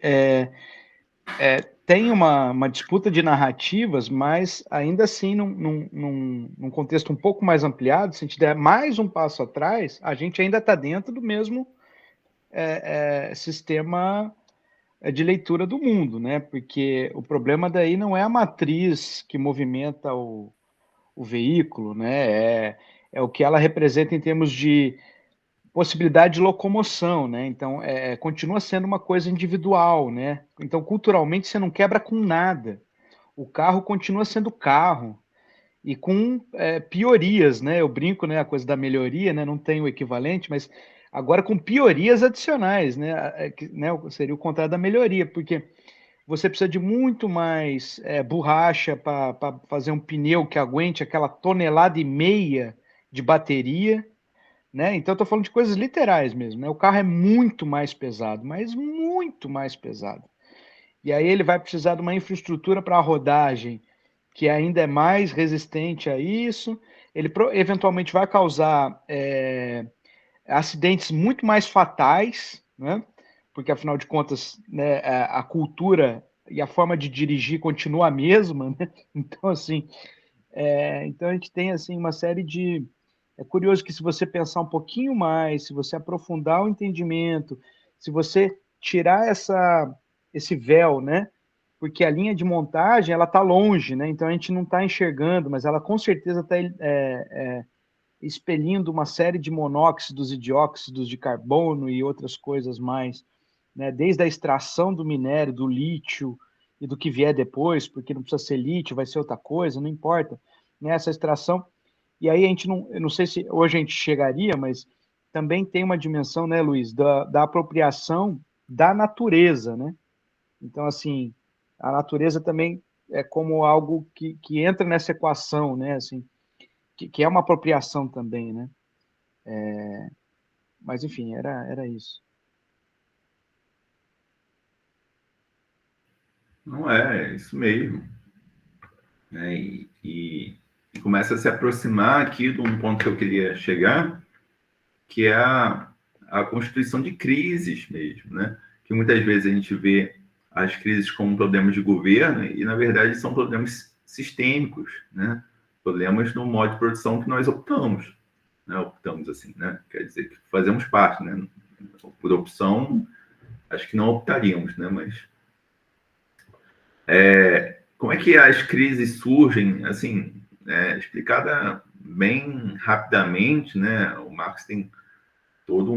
S3: tem uma disputa de narrativas, mas ainda assim, num contexto um pouco mais ampliado, se a gente der mais um passo atrás, a gente ainda está dentro do mesmo sistema de leitura do mundo, né? Porque o problema daí não é a matriz que movimenta o veículo, né? É o que ela representa em termos de possibilidade de locomoção, né? Então, continua sendo uma coisa individual, né? Então, culturalmente, você não quebra com nada. O carro continua sendo carro e com piorias, né? Eu brinco, né? A coisa da melhoria, né? Não tem o equivalente, mas agora com piorias adicionais, né? Seria o contrário da melhoria, porque você precisa de muito mais borracha para fazer um pneu que aguente aquela 1,5 toneladas de bateria, né? Então, eu estou falando de coisas literais mesmo, né? O carro é muito mais pesado, mas muito mais pesado. E aí ele vai precisar de uma infraestrutura para a rodagem que ainda é mais resistente a isso. Ele eventualmente vai causar acidentes muito mais fatais, né? Porque, afinal de contas, né, a cultura e a forma de dirigir continua a mesma, né? Então, assim, então a gente tem assim, uma série de... É curioso que, se você pensar um pouquinho mais, se você aprofundar o entendimento, se você tirar esse véu, né? Porque a linha de montagem ela está longe, né? Então a gente não está enxergando, mas ela com certeza está expelindo uma série de monóxidos e dióxidos de carbono e outras coisas mais, né? Desde a extração do minério, do lítio e do que vier depois, porque não precisa ser lítio, vai ser outra coisa, não importa, né? Essa extração. E aí eu não sei se hoje a gente chegaria, mas também tem uma dimensão, né, Luiz, da apropriação da natureza, né? Então, assim, a natureza também é como algo que entra nessa equação, né? Assim, que é uma apropriação também, né? Mas, enfim, era isso.
S1: Não é isso mesmo. E começa a se aproximar aqui de um ponto que eu queria chegar, que é a constituição de crises mesmo, né? Que muitas vezes a gente vê as crises como problemas de governo e, na verdade, são problemas sistêmicos, né? Problemas no modo de produção que nós optamos, né? Optamos assim, né? Quer dizer que fazemos parte, né? por opção, acho que não optaríamos, né? Mas como é que as crises surgem? Assim, explicada bem rapidamente, né? O Marx tem todo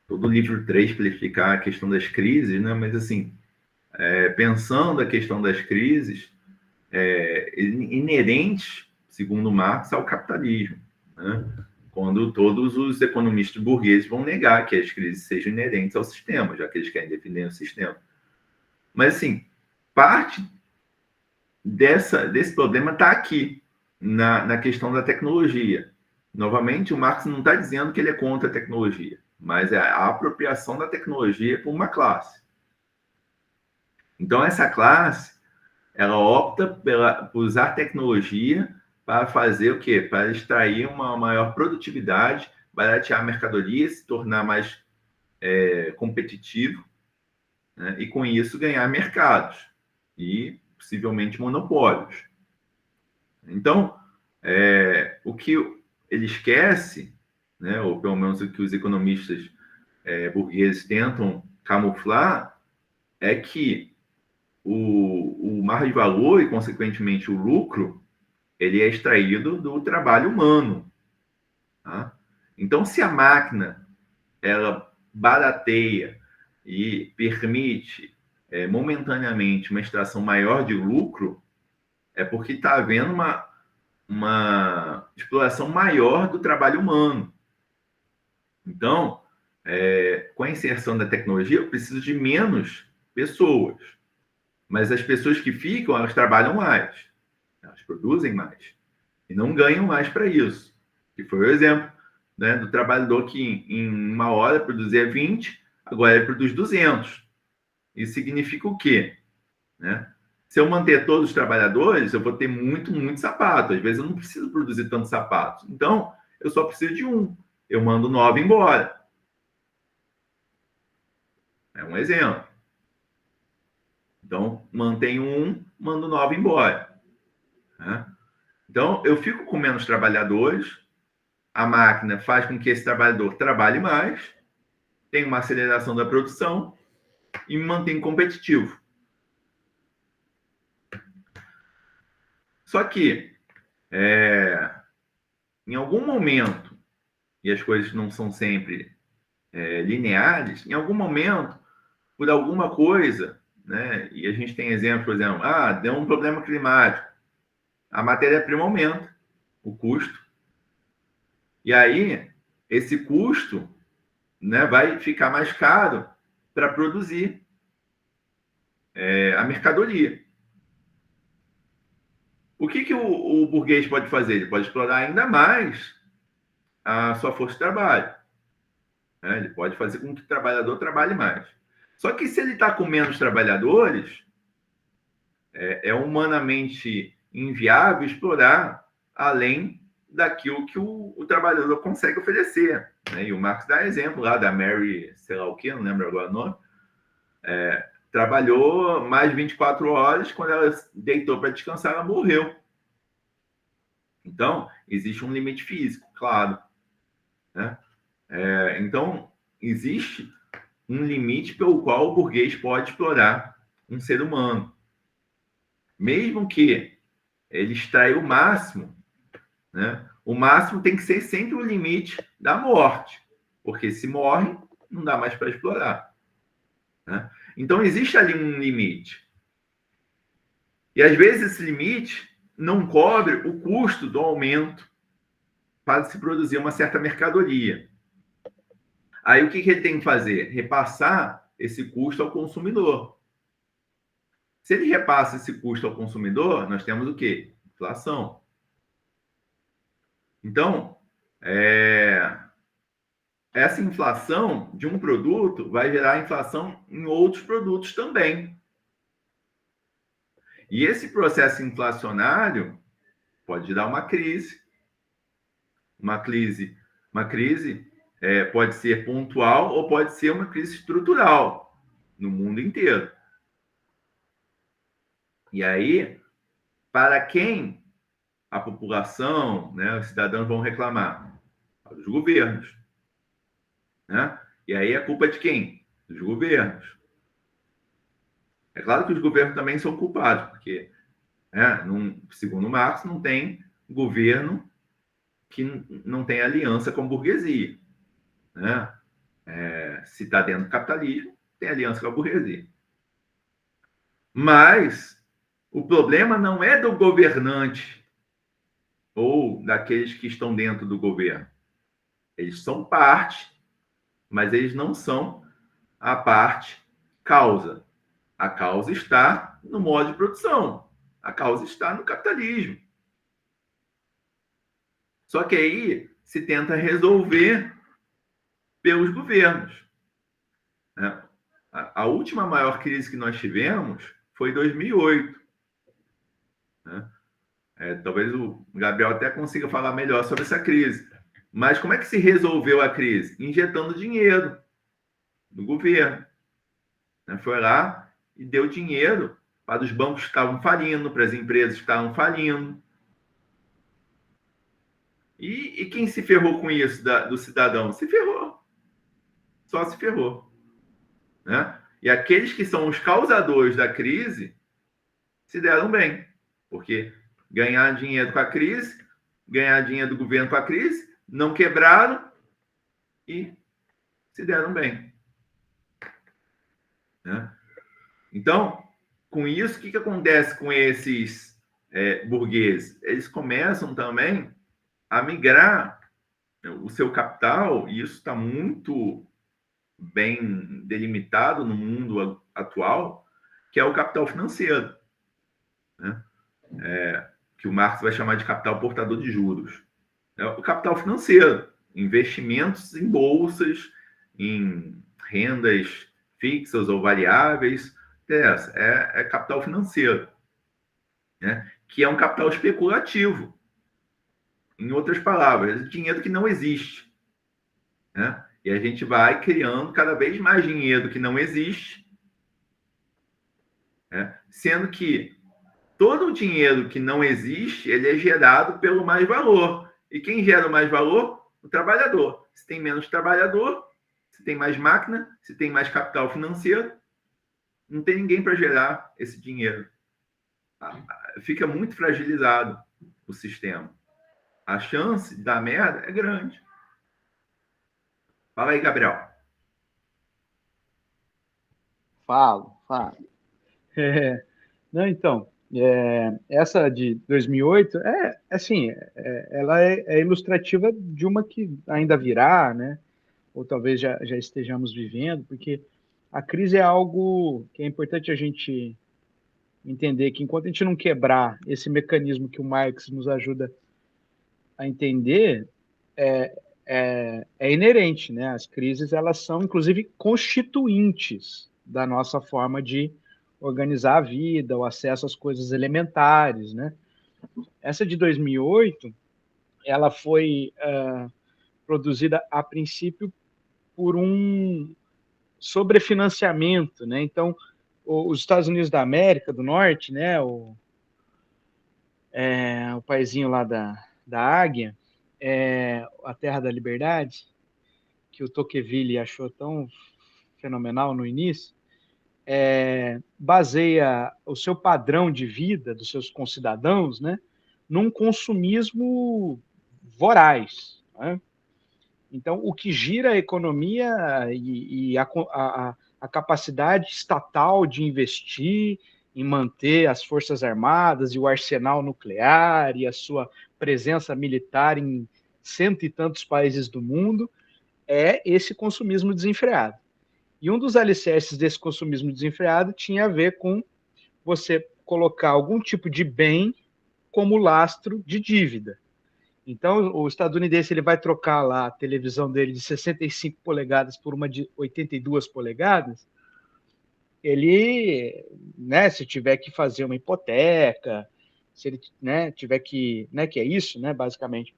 S1: o livro 3 para explicar a questão das crises, né? Mas, assim, pensando a questão das crises, inerentes, segundo Marx, ao capitalismo, né? Quando todos os economistas burgueses vão negar que as crises sejam inerentes ao sistema, já que eles querem defender o sistema. Mas, assim, parte desse problema está aqui, na questão da tecnologia. Novamente, o Marx não está dizendo que ele é contra a tecnologia, mas é a apropriação da tecnologia por uma classe. Então, essa classe, ela opta por usar tecnologia para fazer o quê? Para extrair uma maior produtividade, baratear a mercadoria, se tornar mais competitivo, né? E, com isso, ganhar mercados e, possivelmente, monopólios. Então, o que ele esquece, né, ou pelo menos o que os economistas burgueses tentam camuflar, é que o margem de valor e, consequentemente, o lucro, ele é extraído do trabalho humano. Tá? Então, se a máquina ela barateia e permite momentaneamente uma extração maior de lucro, é porque está havendo uma exploração maior do trabalho humano. Então, com a inserção da tecnologia, eu preciso de menos pessoas. Mas as pessoas que ficam, elas trabalham mais. Elas produzem mais. E não ganham mais para isso. Que foi o exemplo, né, do trabalhador que em uma hora produzia 20, agora ele produz 200. Isso significa o quê? Né? Se eu manter todos os trabalhadores, eu vou ter muito sapato. Às vezes eu não preciso produzir tantos sapatos. Então, eu só preciso de um. Eu mando 9 embora. É um exemplo. Então, mantenho um, mando 9 embora. Né? Então, eu fico com menos trabalhadores, a máquina faz com que esse trabalhador trabalhe mais, tem uma aceleração da produção e me mantém competitivo. Só que, em algum momento, e as coisas não são sempre lineares, em algum momento, por alguma coisa, né, e a gente tem exemplos, por exemplo, deu um problema climático, a matéria-prima aumenta, o custo, e aí esse custo, né, vai ficar mais caro para produzir a mercadoria. O que o burguês pode fazer? Ele pode explorar ainda mais a sua força de trabalho. Né? Ele pode fazer com que o trabalhador trabalhe mais. Só que se ele está com menos trabalhadores, é humanamente inviável explorar além daquilo que o trabalhador consegue oferecer. Né? E o Marx dá exemplo lá da Mary, sei lá o que, não lembro agora o nome, trabalhou mais de 24 horas, quando ela deitou para descansar, ela morreu. Então, existe um limite físico, claro. Né? Então, existe um limite pelo qual o burguês pode explorar um ser humano. Mesmo que ele extraia o máximo, né? O máximo tem que ser sempre o limite da morte, porque se morre, não dá mais para explorar. Né? Então, existe ali um limite. E, às vezes, esse limite não cobre o custo do aumento para se produzir uma certa mercadoria. Aí, o que ele tem que fazer? Repassar esse custo ao consumidor. Se ele repassa esse custo ao consumidor, nós temos o quê? Inflação. Então, essa inflação de um produto vai gerar inflação em outros produtos também. E esse processo inflacionário pode dar uma crise. Uma crise pode ser pontual ou pode ser uma crise estrutural no mundo inteiro. E aí, para quem a população, né, os cidadãos vão reclamar? Para os governos. Né? E aí a culpa é de quem? Dos governos. É claro que os governos também são culpados, porque, segundo Marx, não tem governo que não tem aliança com a burguesia. Né? Se está dentro do capitalismo, tem aliança com a burguesia. Mas o problema não é do governante ou daqueles que estão dentro do governo. Eles são parte, mas eles não são a parte causa. A causa está no modo de produção. A causa está no capitalismo. Só que aí se tenta resolver pelos governos. A última maior crise que nós tivemos foi em 2008. Talvez o Gabriel até consiga falar melhor sobre essa crise. Mas como é que se resolveu a crise? Injetando dinheiro do governo. Foi lá e deu dinheiro para os bancos que estavam falindo, para as empresas que estavam falindo. E quem se ferrou com isso do cidadão? Se ferrou. Só se ferrou. E aqueles que são os causadores da crise se deram bem. Porque ganhar dinheiro com a crise, ganhar dinheiro do governo com a crise, não quebraram e se deram bem. Então, com isso, o que acontece com esses burgueses? Eles começam também a migrar o seu capital, e isso está muito bem delimitado no mundo atual, que é o capital financeiro, que o Marx vai chamar de capital portador de juros. O capital financeiro, investimentos em bolsas, em rendas fixas ou variáveis, é capital financeiro, que é um capital especulativo. Em outras palavras, dinheiro que não existe. E a gente vai criando cada vez mais dinheiro que não existe, sendo que todo o dinheiro que não existe, ele é gerado pelo mais valor. E quem gera o mais valor? O trabalhador. Se tem menos trabalhador, se tem mais máquina, se tem mais capital financeiro, não tem ninguém para gerar esse dinheiro. Fica muito fragilizado o sistema. A chance de dar merda é grande. Fala aí, Gabriel.
S3: Falo. Não, então, essa de 2008 ela é ilustrativa de uma que ainda virá, né? Ou talvez já estejamos vivendo, porque a crise é algo que é importante a gente entender, que enquanto a gente não quebrar esse mecanismo que o Marx nos ajuda a entender, é inerente, né? As crises, elas são, inclusive, constituintes da nossa forma de organizar a vida, o acesso às coisas elementares, né? Essa de 2008, ela foi produzida, a princípio, por um sobrefinanciamento, né? Então, os Estados Unidos da América do Norte, né? O paizinho lá da Águia, a Terra da Liberdade, que o Tocqueville achou tão fenomenal no início, baseia o seu padrão de vida dos seus concidadãos, né, num consumismo voraz, né? Então, o que gira a economia e a capacidade estatal de investir em manter as forças armadas e o arsenal nuclear e a sua presença militar em cento e tantos países do mundo é esse consumismo desenfreado. E um dos alicerces desse consumismo desenfreado tinha a ver com você colocar algum tipo de bem como lastro de dívida. Então, o estadunidense ele vai trocar lá a televisão dele de 65 polegadas por uma de 82 polegadas, ele, né, se tiver que fazer uma hipoteca, se ele, né, tiver que, né, que é isso, né, basicamente,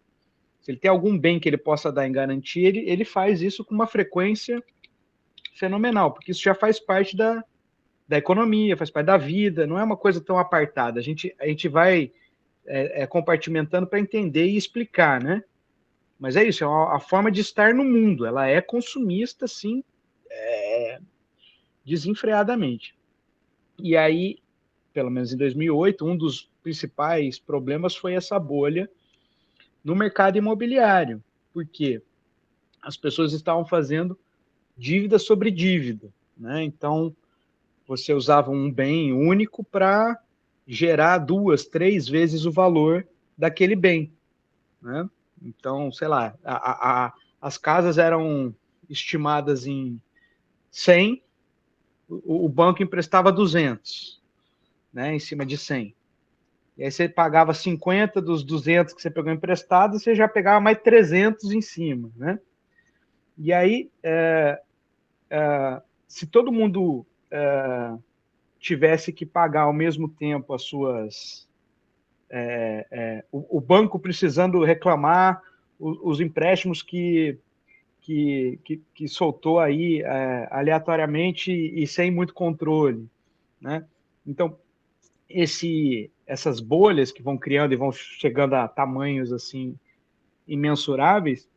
S3: se ele tem algum bem que ele possa dar em garantia, ele faz isso com uma frequência fenomenal, porque isso já faz parte da economia, faz parte da vida, não é uma coisa tão apartada. A gente vai compartimentando para entender e explicar, né? Mas é isso, é a forma de estar no mundo. Ela é consumista, sim, desenfreadamente. E aí, pelo menos em 2008, um dos principais problemas foi essa bolha no mercado imobiliário. Por quê? As pessoas estavam fazendo dívida sobre dívida, né? Então, você usava um bem único para gerar 2, 3 vezes o valor daquele bem, né? Então, sei lá, as casas eram estimadas em 100, o banco emprestava 200, né, em cima de 100. E aí você pagava 50 dos 200 que você pegou emprestado, você já pegava mais 300 em cima, né? E aí, se todo mundo tivesse que pagar ao mesmo tempo as suas... o banco precisando reclamar os empréstimos que soltou aí aleatoriamente e sem muito controle, né? Então, essas bolhas que vão criando e vão chegando a tamanhos assim imensuráveis,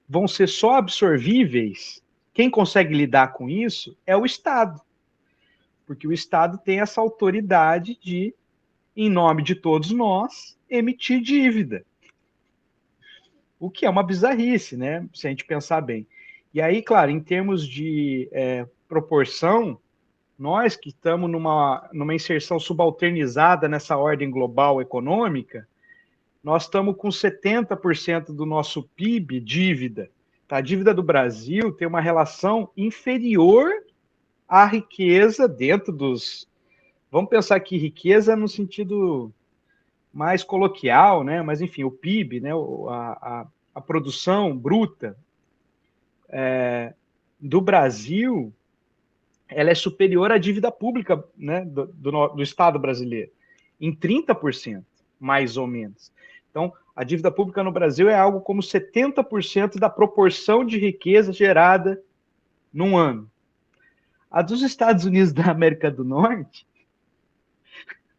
S3: vão ser só absorvíveis. Quem consegue lidar com isso é o Estado, porque o Estado tem essa autoridade de, em nome de todos nós, emitir dívida. O que é uma bizarrice, né? Se a gente pensar bem. E aí, claro, em termos de proporção, nós que estamos numa inserção subalternizada nessa ordem global econômica, nós estamos com 70% do nosso PIB dívida. Tá? A dívida do Brasil tem uma relação inferior à riqueza dentro dos... Vamos pensar aqui, riqueza no sentido mais coloquial, né? Mas, enfim, o PIB, né? A produção bruta do Brasil, ela é superior à dívida pública, né, do Estado brasileiro, em 30%, mais ou menos. Então, a dívida pública no Brasil é algo como 70% da proporção de riqueza gerada num ano. A dos Estados Unidos da América do Norte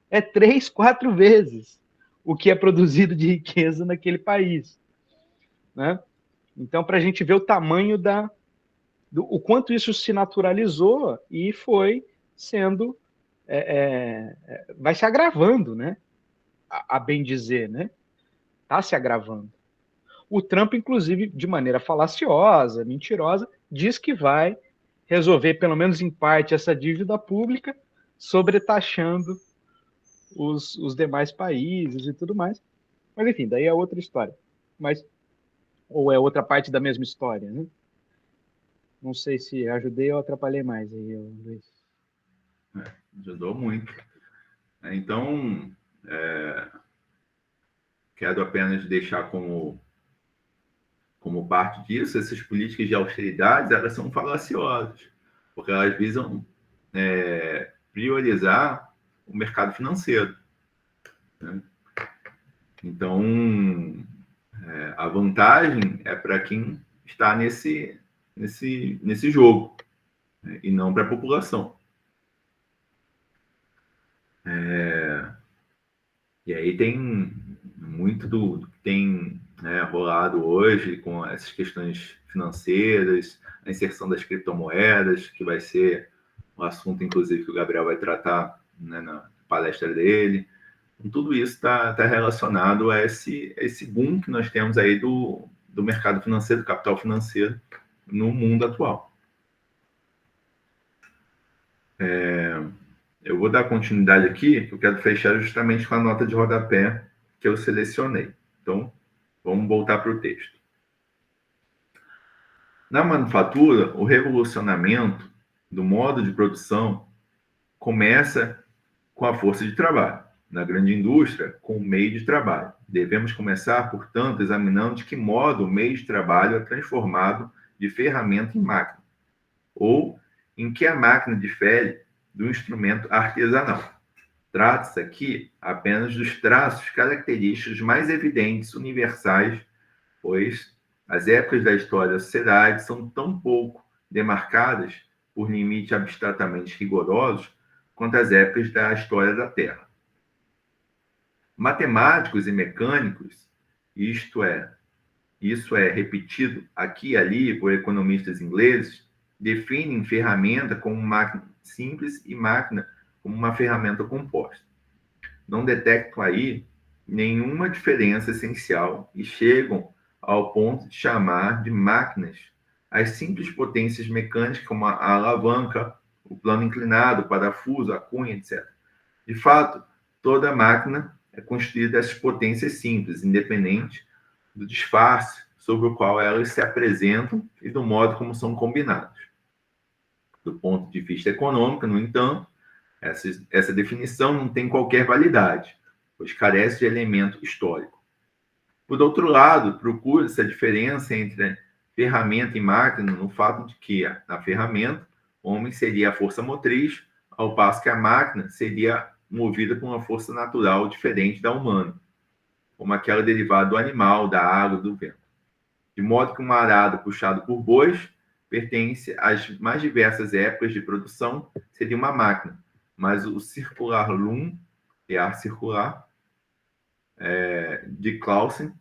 S3: é 3, 4 vezes o que é produzido de riqueza naquele país, né? Então, para a gente ver o tamanho o quanto isso se naturalizou e foi sendo, vai se agravando, né? A bem dizer, né? Está se agravando. O Trump, inclusive, de maneira falaciosa, mentirosa, diz que vai resolver, pelo menos em parte, essa dívida pública, sobretaxando os demais países e tudo mais. Mas, enfim, daí é outra história. Mas, ou é outra parte da mesma história, né? Não sei se ajudei ou atrapalhei mais aí, Luiz.
S1: Ajudou muito. Então, quero apenas deixar como parte disso, essas políticas de austeridade, elas são falaciosas, porque elas visam priorizar o mercado financeiro, né? Então, a vantagem é para quem está nesse jogo, né? E não para a população. E aí tem muito do que tem, né, rolado hoje com essas questões financeiras, a inserção das criptomoedas, que vai ser um assunto, inclusive, que o Gabriel vai tratar, né, na palestra dele. Então, tudo isso está relacionado a esse boom que nós temos aí do mercado financeiro, do capital financeiro, no mundo atual. Eu vou dar continuidade aqui, eu quero fechar justamente com a nota de rodapé que eu selecionei. Então, vamos voltar para o texto. Na manufatura, o revolucionamento do modo de produção começa com a força de trabalho. Na grande indústria, com o meio de trabalho. Devemos começar, portanto, examinando de que modo o meio de trabalho é transformado de ferramenta em máquina, ou em que a máquina difere do instrumento artesanal. Trata-se aqui apenas dos traços característicos mais evidentes, universais, pois as épocas da história da sociedade são tão pouco demarcadas por limites abstratamente rigorosos quanto as épocas da história da Terra. Matemáticos e mecânicos isso é repetido aqui e ali por economistas ingleses, definem ferramenta como máquina simples e máquina como uma ferramenta composta. Não detectam aí nenhuma diferença essencial e chegam ao ponto de chamar de máquinas as simples potências mecânicas como a alavanca, o plano inclinado, o parafuso, a cunha, etc. De fato, toda máquina é constituída dessas potências simples, independente do disfarce sobre o qual elas se apresentam e do modo como são combinadas. Do ponto de vista econômico, no entanto, essa definição não tem qualquer validade, pois carece de elemento histórico. Por outro lado, procura-se a diferença entre ferramenta e máquina no fato de que, na ferramenta, o homem seria a força motriz, ao passo que a máquina seria movida por uma força natural diferente da humana, como aquela derivada do animal, da água, do vento. De modo que um arado puxado por bois pertence às mais diversas épocas de produção, seria uma máquina, mas o circular loom, ar circular, de Clausen,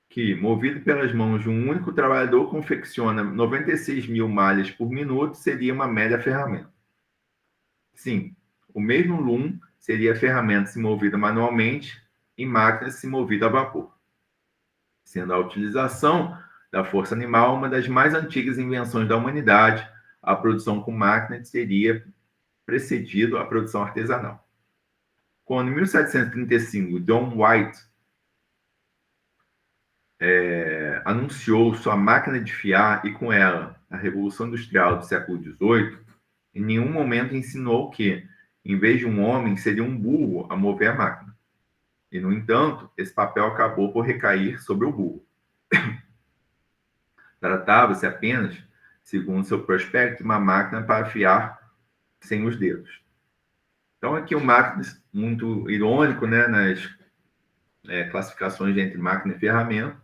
S1: que, movido pelas mãos de um único trabalhador, confecciona 96 mil malhas por minuto, seria uma média ferramenta. Sim, o mesmo loom seria ferramenta se movida manualmente e máquina se movida a vapor, sendo a utilização da força animal uma das mais antigas invenções da humanidade. A produção com máquina teria precedido a produção artesanal. Quando, em 1735, John White anunciou sua máquina de fiar e, com ela, a Revolução Industrial do século XVIII, em nenhum momento ensinou que, em vez de um homem, seria um burro a mover a máquina. E, no entanto, esse papel acabou por recair sobre o burro. Tratava-se apenas, segundo seu prospecto, de uma máquina para afiar sem os dedos. Então, aqui um máquina muito irônico, né, nas classificações entre máquina e ferramenta.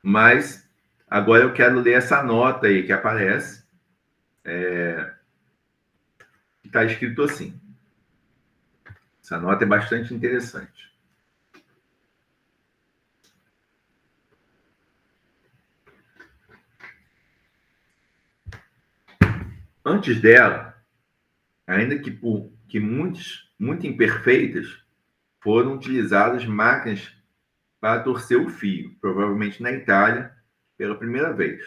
S1: Mas agora eu quero ler essa nota aí que aparece, que está escrito assim. Essa nota é bastante interessante. Antes dela, ainda que muito imperfeitas, foram utilizadas máquinas para torcer o fio, provavelmente na Itália, pela primeira vez.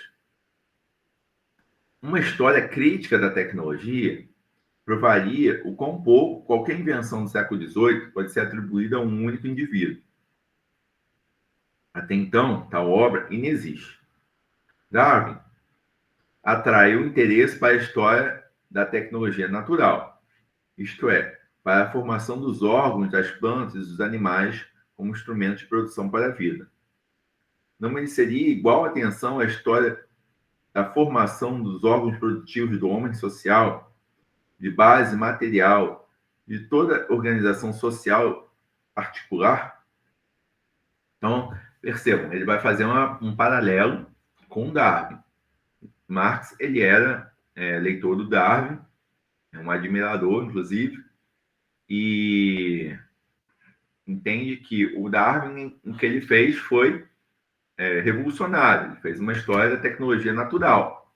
S1: Uma história crítica da tecnologia provaria o quão pouco qualquer invenção do século XVIII pode ser atribuída a um único indivíduo. Até então, tal obra inexiste. Darwin atraiu interesse para a história da tecnologia natural, isto é, para a formação dos órgãos das plantas e dos animais como instrumento de produção para a vida. Não mereceria igual atenção à história da formação dos órgãos produtivos do homem social, de base material, de toda organização social particular? Então, percebam, ele vai fazer um paralelo com Darwin. Marx, ele era leitor do Darwin, um admirador, inclusive, e entende que o Darwin, o que ele fez foi revolucionário. Ele fez uma história da tecnologia natural.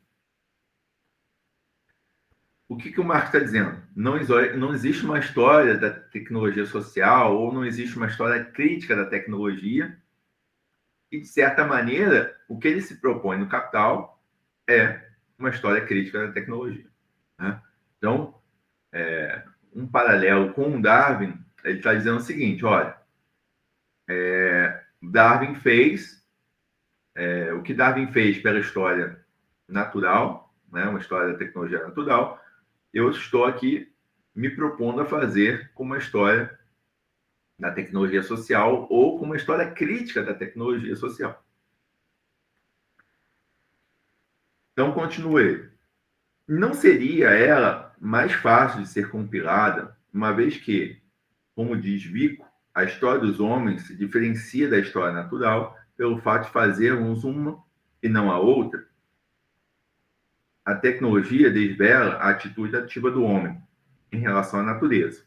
S1: O que o Marx está dizendo? Não existe uma história da tecnologia social ou não existe uma história crítica da tecnologia. E, de certa maneira, o que ele se propõe no Capital é uma história crítica da tecnologia, né? Então, um paralelo com o Darwin, ele está dizendo o seguinte, olha, Darwin fez o que Darwin fez pela história natural, né, uma história da tecnologia natural, eu estou aqui me propondo a fazer com uma história da tecnologia social ou com uma história crítica da tecnologia social. Então, continuei. Não seria ela mais fácil de ser compilada, uma vez que, como diz Vico, a história dos homens se diferencia da história natural pelo fato de fazermos uma e não a outra? A tecnologia desvela a atitude ativa do homem em relação à natureza.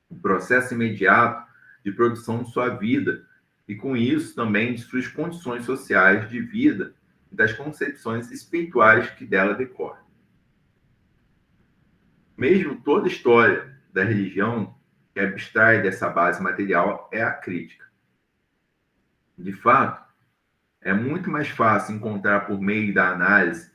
S1: O processo imediato de produção de sua vida e com isso também de suas condições sociais de vida e das concepções espirituais que dela decorrem. Mesmo toda história da religião que abstrai dessa base material é a crítica. De fato, é muito mais fácil encontrar por meio da análise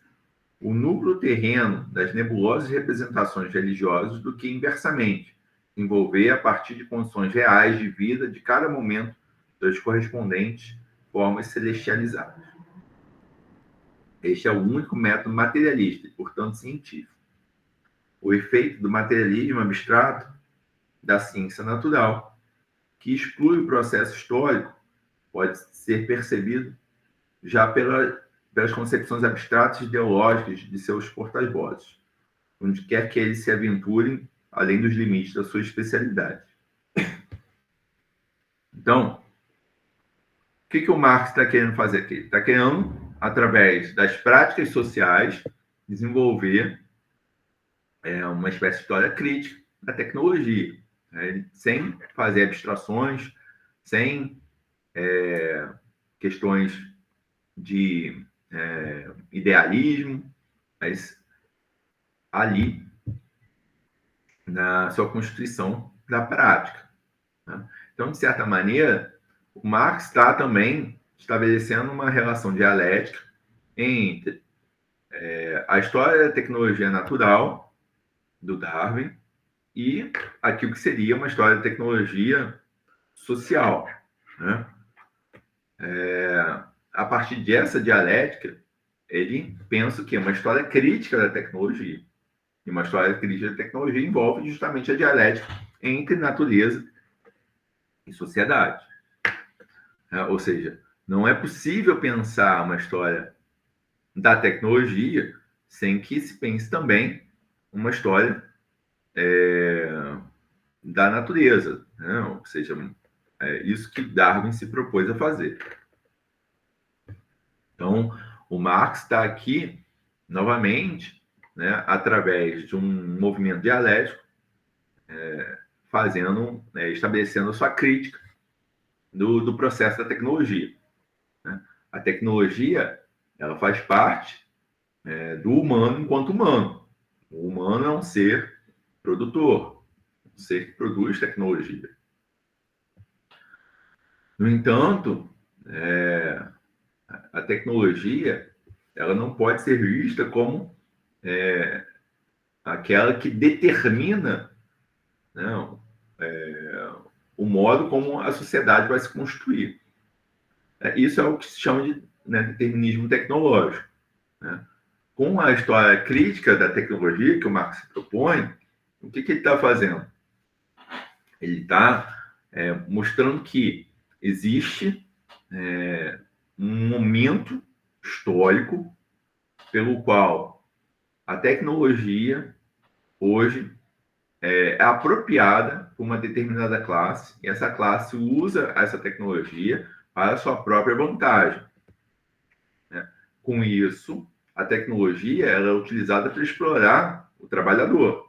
S1: o núcleo terreno das nebulosas representações religiosas do que inversamente, envolver a partir de condições reais de vida de cada momento das correspondentes formas celestializadas. Este é o único método materialista e, portanto, científico. O efeito do materialismo abstrato da ciência natural, que exclui o processo histórico, pode ser percebido já pelas concepções abstratas e ideológicas de seus porta-vozes, onde quer que eles se aventurem além dos limites da sua especialidade. Então, o que o Marx está querendo fazer aqui? Ele está querendo, através das práticas sociais, desenvolver uma espécie de história crítica da tecnologia, sem fazer abstrações, sem questões de idealismo, mas ali na sua constituição da prática, né? Então, de certa maneira, o Marx está também estabelecendo uma relação dialética entre a história da tecnologia natural do Darwin e aquilo que seria uma história da tecnologia social, né? A partir dessa dialética, ele pensa que é uma história crítica da tecnologia. E uma história crítica da tecnologia envolve justamente a dialética entre natureza e sociedade. Ou seja, não é possível pensar uma história da tecnologia sem que se pense também uma história da natureza, né? Ou seja, é isso que Darwin se propôs a fazer. Então, o Marx está aqui, novamente, né, através de um movimento dialético, estabelecendo a sua crítica do processo da tecnologia, né? A tecnologia, ela faz parte do humano enquanto humano. O humano é um ser produtor, um ser que produz tecnologia. No entanto, a tecnologia, ela não pode ser vista como aquela que determina, né, o modo como a sociedade vai se constituir. Isso é o que se chama de, né, determinismo tecnológico, né? Com a história crítica da tecnologia que o Marx propõe, o que ele está fazendo? Ele está mostrando que existe um momento histórico pelo qual a tecnologia hoje é apropriada por uma determinada classe, e essa classe usa essa tecnologia para a sua própria vantagem, né? Com isso, a tecnologia ela é utilizada para explorar o trabalhador.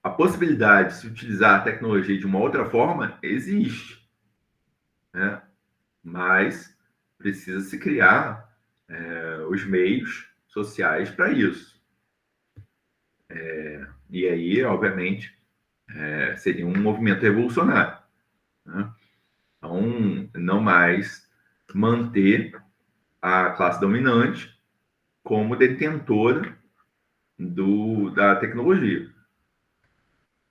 S1: A possibilidade de se utilizar a tecnologia de uma outra forma existe, né? Mas precisa se criar os meios sociais para isso. E aí, obviamente, seria um movimento revolucionário, né? Então, não mais manter a classe dominante como detentora da tecnologia.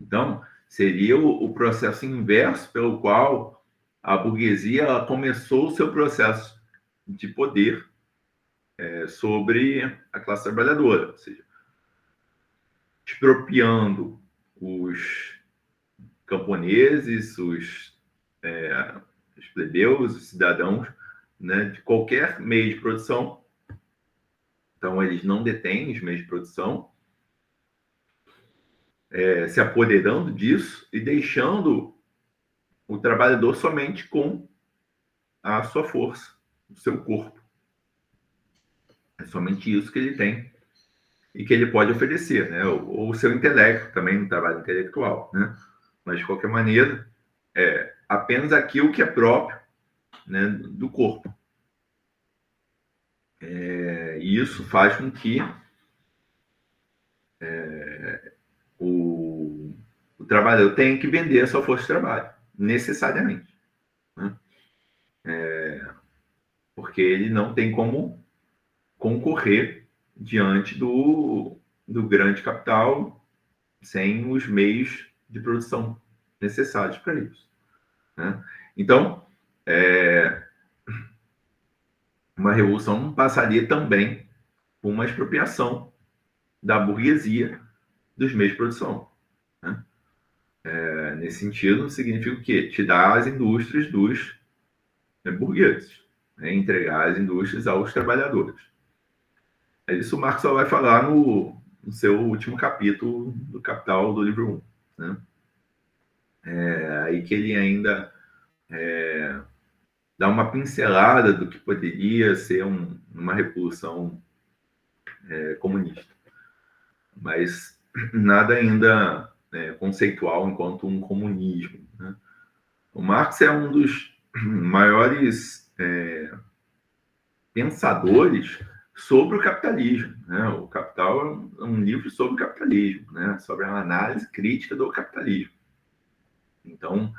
S1: Então, seria o processo inverso pelo qual a burguesia ela começou o seu processo de poder sobre a classe trabalhadora, ou seja, expropriando os camponeses, os plebeus, os cidadãos, né, de qualquer meio de produção. Então, eles não detêm os meios de produção, se apoderando disso e deixando o trabalhador somente com a sua força, o seu corpo. É somente isso que ele tem e que ele pode oferecer, né? Ou o seu intelecto também, no trabalho intelectual, né? Mas, de qualquer maneira, é apenas aquilo que é próprio, né, do corpo. E isso faz com que o trabalhador tenha que vender a sua força de trabalho, necessariamente. Né? Porque ele não tem como concorrer diante do grande capital sem os meios de produção necessários para isso. Né? Então, uma revolução passaria também por uma expropriação da burguesia dos meios de produção. Né? Nesse sentido, significa o quê? Tirar as indústrias dos burgueses, né? Entregar as indústrias aos trabalhadores. Isso o Marx só vai falar no seu último capítulo do Capital, do livro 1. Né? Aí que ele ainda dá uma pincelada do que poderia ser uma revolução comunista. Mas nada ainda conceitual enquanto um comunismo. Né? O Marx é um dos maiores pensadores sobre o capitalismo. Né? O Capital é um livro sobre o capitalismo, né? Sobre a análise crítica do capitalismo. Então,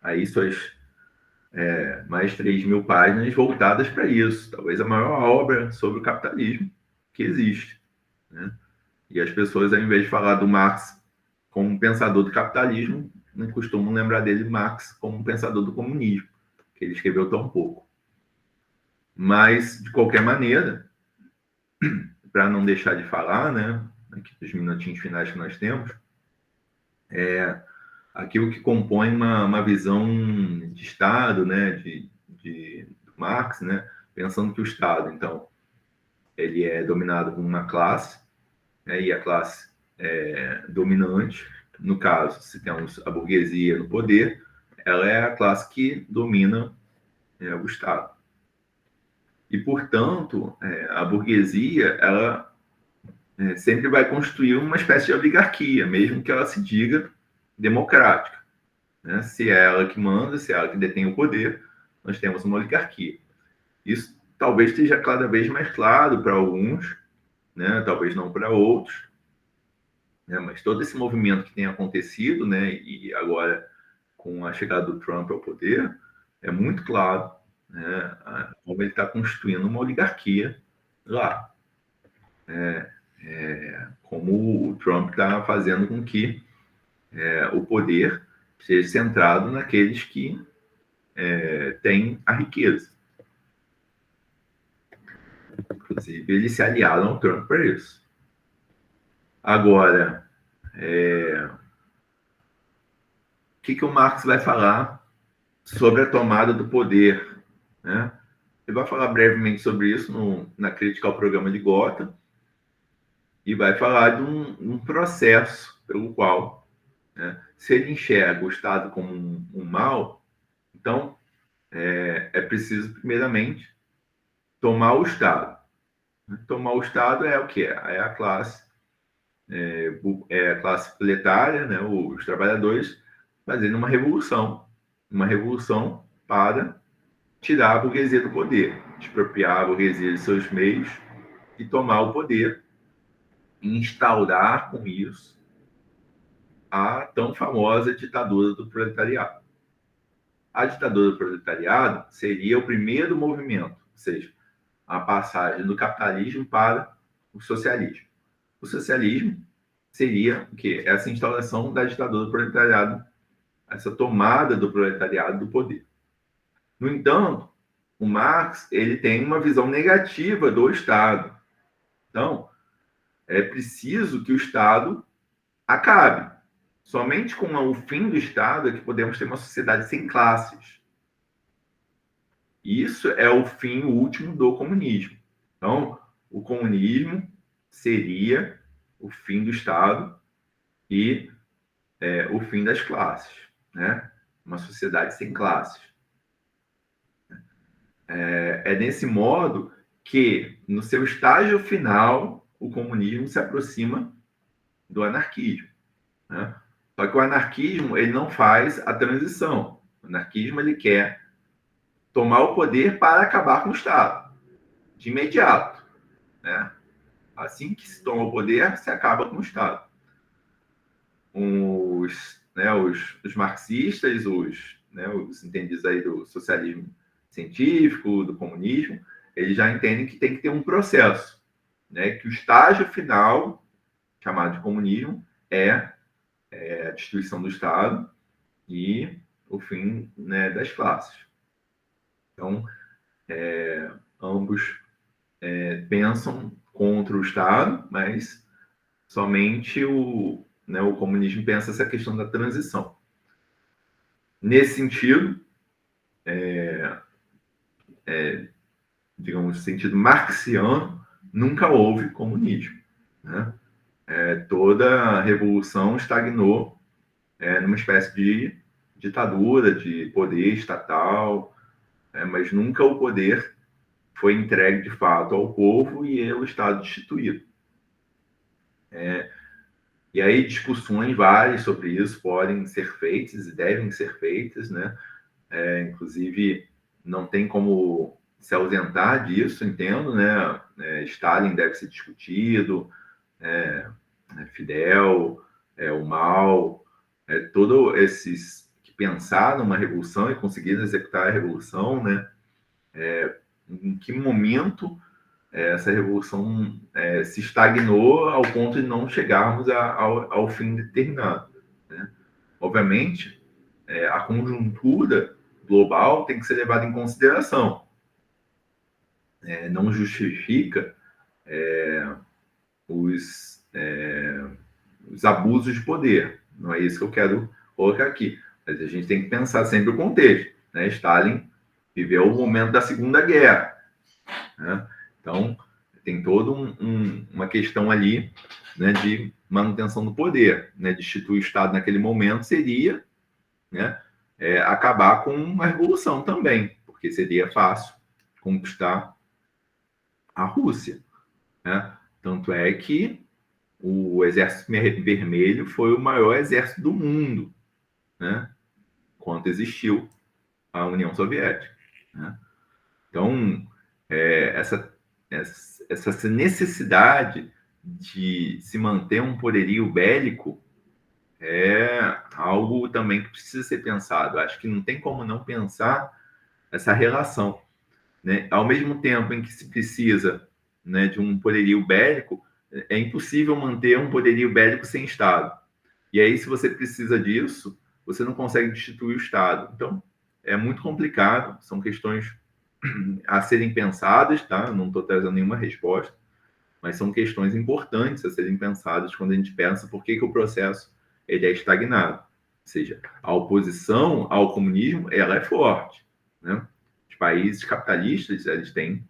S1: aí suas mais 3.000 páginas voltadas para isso. Talvez a maior obra sobre o capitalismo que existe. Né? E as pessoas, ao invés de falar do Marx como um pensador do capitalismo, não costumam lembrar dele, Marx, como um pensador do comunismo, que ele escreveu tão pouco. Mas, de qualquer maneira, para não deixar de falar, né, aqui nos minutinhos finais que nós temos, aquilo que compõe uma visão de Estado, né, de Marx, né, pensando que o Estado, então, ele é dominado por uma classe, né, e a classe dominante, no caso, se temos a burguesia no poder, ela é a classe que domina o Estado. E, portanto, a burguesia, ela sempre vai construir uma espécie de oligarquia, mesmo que ela se diga democrática. Né? Se é ela que manda, se é ela que detém o poder, nós temos uma oligarquia. Isso talvez esteja cada vez mais claro para alguns, né? Talvez não para outros, né? Mas todo esse movimento que tem acontecido, né? E agora com a chegada do Trump ao poder, é muito claro, né? Como ele está construindo uma oligarquia lá. Como o Trump está fazendo com que o poder seja centrado naqueles que têm a riqueza. Inclusive, eles se aliaram ao Trump para isso. Agora, o que o Marx vai falar sobre a tomada do poder? Né? Ele vai falar brevemente sobre isso na crítica ao programa de Gotha e vai falar de um processo pelo qual, né, se ele enxerga o Estado como um mal, então é preciso, primeiramente, tomar o Estado. Tomar o Estado é o que? É a classe a classe proletária, né, os trabalhadores, fazendo uma revolução para tirar a burguesia do poder, expropriar a burguesia de seus meios e tomar o poder e instaurar com isso a tão famosa ditadura do proletariado. A ditadura do proletariado seria o primeiro movimento, ou seja, a passagem do capitalismo para o socialismo. O socialismo seria o quê? Essa instauração da ditadura do proletariado, essa tomada do proletariado do poder. No entanto, o Marx ele tem uma visão negativa do Estado. Então, é preciso que o Estado acabe. Somente com o fim do Estado é que podemos ter uma sociedade sem classes. Isso é o fim último do comunismo. Então, o comunismo seria o fim do Estado e o fim das classes, né? Uma sociedade sem classes. É nesse modo que, no seu estágio final, o comunismo se aproxima do anarquismo. Né? Só que o anarquismo, ele não faz a transição. O anarquismo, ele quer tomar o poder para acabar com o Estado, de imediato, né? Assim que se toma o poder, se acaba com o Estado. Os marxistas, os entendidos aí do socialismo científico, do comunismo, eles já entendem que tem que ter um processo, né? Que o estágio final, chamado de comunismo, é a destruição do Estado e o fim, né, das classes. Então, ambos pensam contra o Estado, mas somente o comunismo pensa essa questão da transição. Nesse sentido, digamos, no sentido marxiano, nunca houve comunismo, né? Toda revolução estagnou numa espécie de ditadura, de poder estatal, mas nunca o poder foi entregue de fato ao povo e o Estado destituído. E aí discussões várias sobre isso podem ser feitas e devem ser feitas, né? Inclusive, não tem como se ausentar disso, entendo, né? Stalin deve ser discutido, Fidel, o Mao, todos esses que pensaram numa revolução e conseguiram executar a revolução, né? Em que momento essa revolução se estagnou ao ponto de não chegarmos ao fim determinado, né? Obviamente, a conjuntura global tem que ser levada em consideração. Não justifica os abusos de poder. Não é isso que eu quero colocar aqui. Mas a gente tem que pensar sempre o contexto, né? Stalin viveu o momento da Segunda Guerra, né? Então, tem toda uma questão ali, né, de manutenção do poder, né? Destituir o Estado naquele momento seria, né, acabar com uma revolução também, porque seria fácil conquistar a Rússia, né? Tanto é que o Exército Vermelho foi o maior exército do mundo, né, enquanto existiu a União Soviética, né? Então, essa necessidade de se manter um poderio bélico é algo também que precisa ser pensado. Acho que não tem como não pensar essa relação, né? Ao mesmo tempo em que se precisa, né, de um poderio bélico, é impossível manter um poderio bélico sem Estado. E aí, se você precisa disso, você não consegue destituir o Estado. Então, é muito complicado, são questões a serem pensadas, tá? Não estou trazendo nenhuma resposta, mas são questões importantes a serem pensadas quando a gente pensa por que o processo ele é estagnado. Ou seja, a oposição ao comunismo ela é forte, né? Os países capitalistas eles têm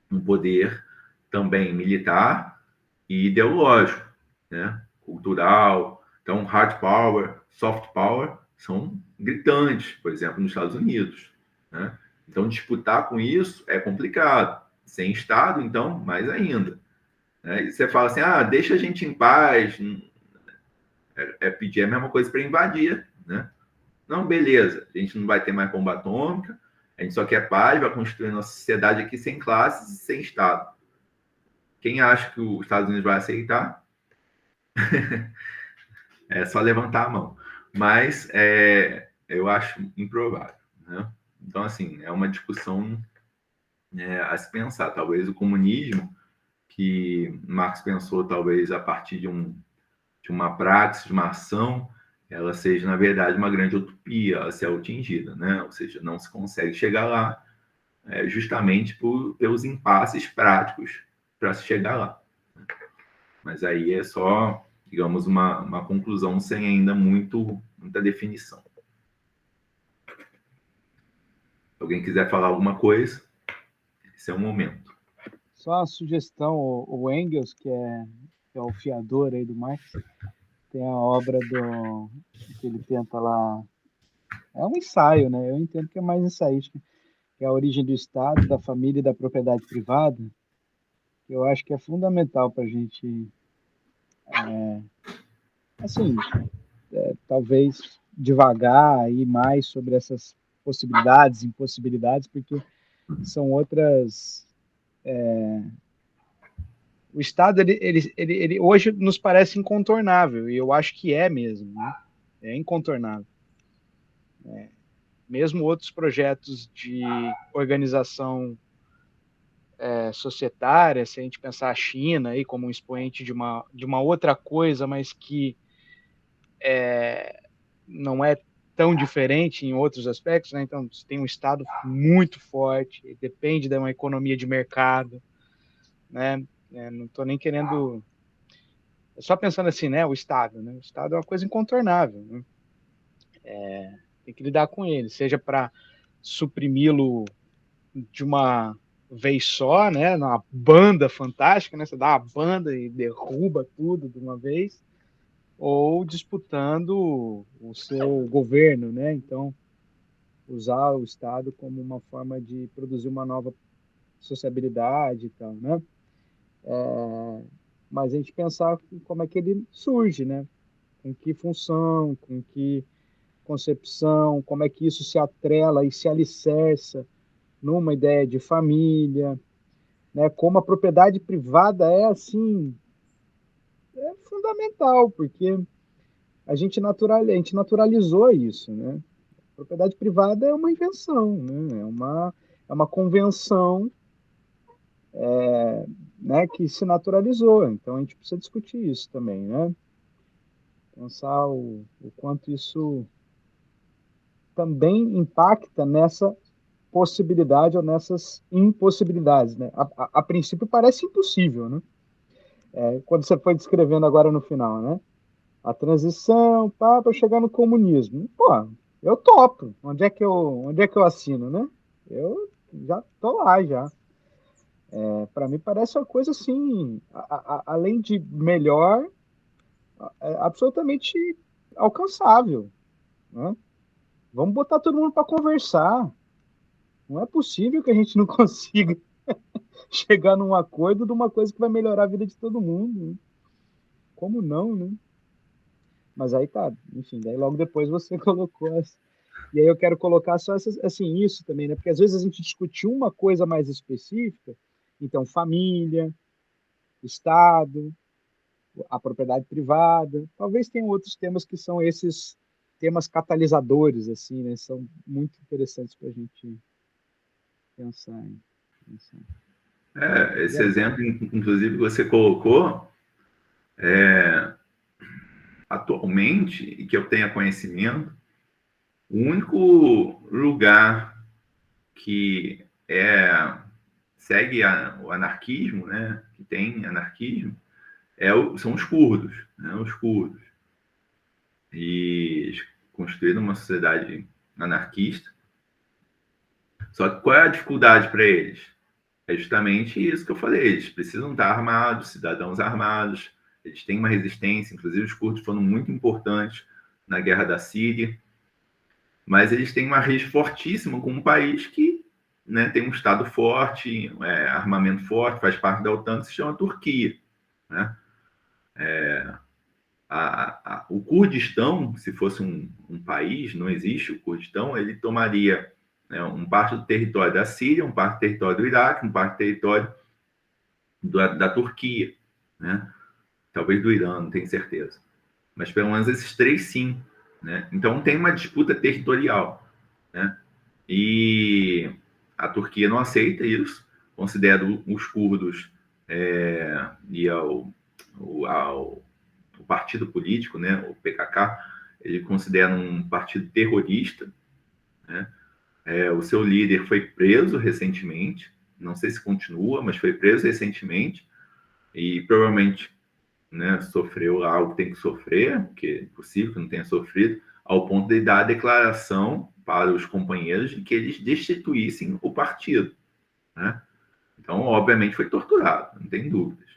S1: um poder também militar e ideológico, né? Cultural. Então, hard power, soft power são gritantes, por exemplo, nos Estados Unidos, né? Então, disputar com isso é complicado. Sem Estado, então, mais ainda, né? E você fala assim, deixa a gente em paz, pedir a mesma coisa para invadir, né? Não, beleza, a gente não vai ter mais bomba atômica, a gente só quer paz, vai construir nossa sociedade aqui sem classes e sem Estado. Quem acha que os Estados Unidos vai aceitar? É só levantar a mão. Mas eu acho improvável, né? Então, assim, é uma discussão a se pensar. Talvez o comunismo, que Marx pensou talvez a partir de uma praxis, de uma ação, ela seja, na verdade, uma grande utopia a ser atingida, né? Ou seja, não se consegue chegar lá justamente pelos impasses práticos para se chegar lá. Mas aí é só, digamos, uma conclusão sem ainda muita definição. Se alguém quiser falar alguma coisa, esse é o momento.
S3: Só uma sugestão, o Engels, que é o fiador aí do Marx, tem a obra que ele tenta lá, é um ensaio, né? Eu entendo que é mais ensaístico, que é a origem do Estado, da família e da propriedade privada. Eu acho que é fundamental para a gente, assim, talvez devagar aí mais sobre essas possibilidades, impossibilidades, porque são outras. O Estado ele hoje nos parece incontornável, e eu acho que é mesmo, né? É incontornável. Mesmo outros projetos de organização societária, se a gente pensar a China aí como um expoente de uma outra coisa, mas que não é tão diferente em outros aspectos, né? Então, você tem um Estado muito forte, depende de uma economia de mercado, né? Não estou nem querendo... Só pensando assim, né? O Estado, né? O Estado é uma coisa incontornável, né? Tem que lidar com ele, seja para suprimi-lo de uma vez só, né? Uma banda fantástica, né? Você dá uma banda e derruba tudo de uma vez, ou disputando o seu governo, né? Então, usar o Estado como uma forma de produzir uma nova sociabilidade e tal, né? Mas a gente pensar como é que ele surge, né? Com que função, com que concepção, como é que isso se atrela e se alicerça numa ideia de família, né? Como a propriedade privada é assim, é fundamental, porque a gente naturalizou isso, né? A propriedade privada é uma invenção, né? É uma convenção, né, que se naturalizou. Então a gente precisa discutir isso também, né? Pensar o quanto isso também impacta nessa possibilidade ou nessas impossibilidades, né? A princípio parece impossível, né? Quando você foi descrevendo agora no final, né? A transição para chegar no comunismo. Pô, eu topo. Onde é que eu assino, né? Eu já tô lá já. Para mim parece uma coisa assim, além de melhor, absolutamente alcançável, né? Vamos botar todo mundo para conversar. Não é possível que a gente não consiga chegar num acordo de uma coisa que vai melhorar a vida de todo mundo, né? Como não, né? Mas aí tá, enfim, daí logo depois você colocou e aí eu quero colocar só assim, isso também, né? Porque às vezes a gente discute uma coisa mais específica, então família, Estado, a propriedade privada, talvez tenham outros temas que são esses temas catalisadores, assim, né? São muito interessantes para a gente pensar em.
S1: Esse exemplo, inclusive, que você colocou, atualmente, e que eu tenha conhecimento, o único lugar que segue o anarquismo, né, que tem anarquismo, são os curdos, né, os curdos. E construíram uma sociedade anarquista. Só que qual é a dificuldade para eles? É justamente isso que eu falei. Eles precisam estar armados, cidadãos armados. Eles têm uma resistência. Inclusive, os curdos foram muito importantes na guerra da Síria. Mas eles têm uma rede fortíssima com um país que, né, tem um Estado forte, armamento forte, faz parte da OTAN, que se chama Turquia, né? O Kurdistão, se fosse um país, não existe o Kurdistão, ele tomaria, né, um parte do território da Síria, um parte do território do Iraque, um parte do território da Turquia, né? Talvez do Irã, não tenho certeza. Mas pelo menos esses três sim, né? Então tem uma disputa territorial, né? E a Turquia não aceita isso, considera os curdos e o partido político, né, o PKK, ele considera um partido terrorista, né? O seu líder foi preso recentemente, não sei se continua, mas foi preso recentemente e provavelmente, né, sofreu algo que tem que sofrer, porque é possível que não tenha sofrido, ao ponto de dar a declaração para os companheiros de que eles destituíssem o partido, né? Então, obviamente, foi torturado, não tem dúvidas.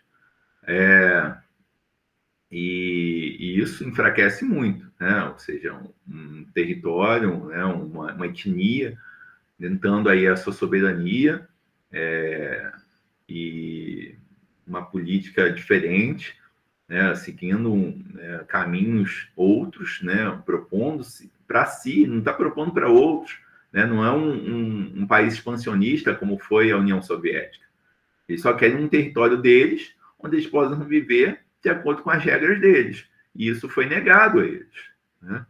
S1: E isso enfraquece muito, né? Ou seja, um território, né, uma etnia tentando aí a sua soberania e uma política diferente, né, seguindo caminhos outros, né, propondo-se para si, não está propondo para outros, né, não é um país expansionista como foi a União Soviética. Eles só querem um território deles, onde eles possam viver de acordo com as regras deles. E isso foi negado a eles, né?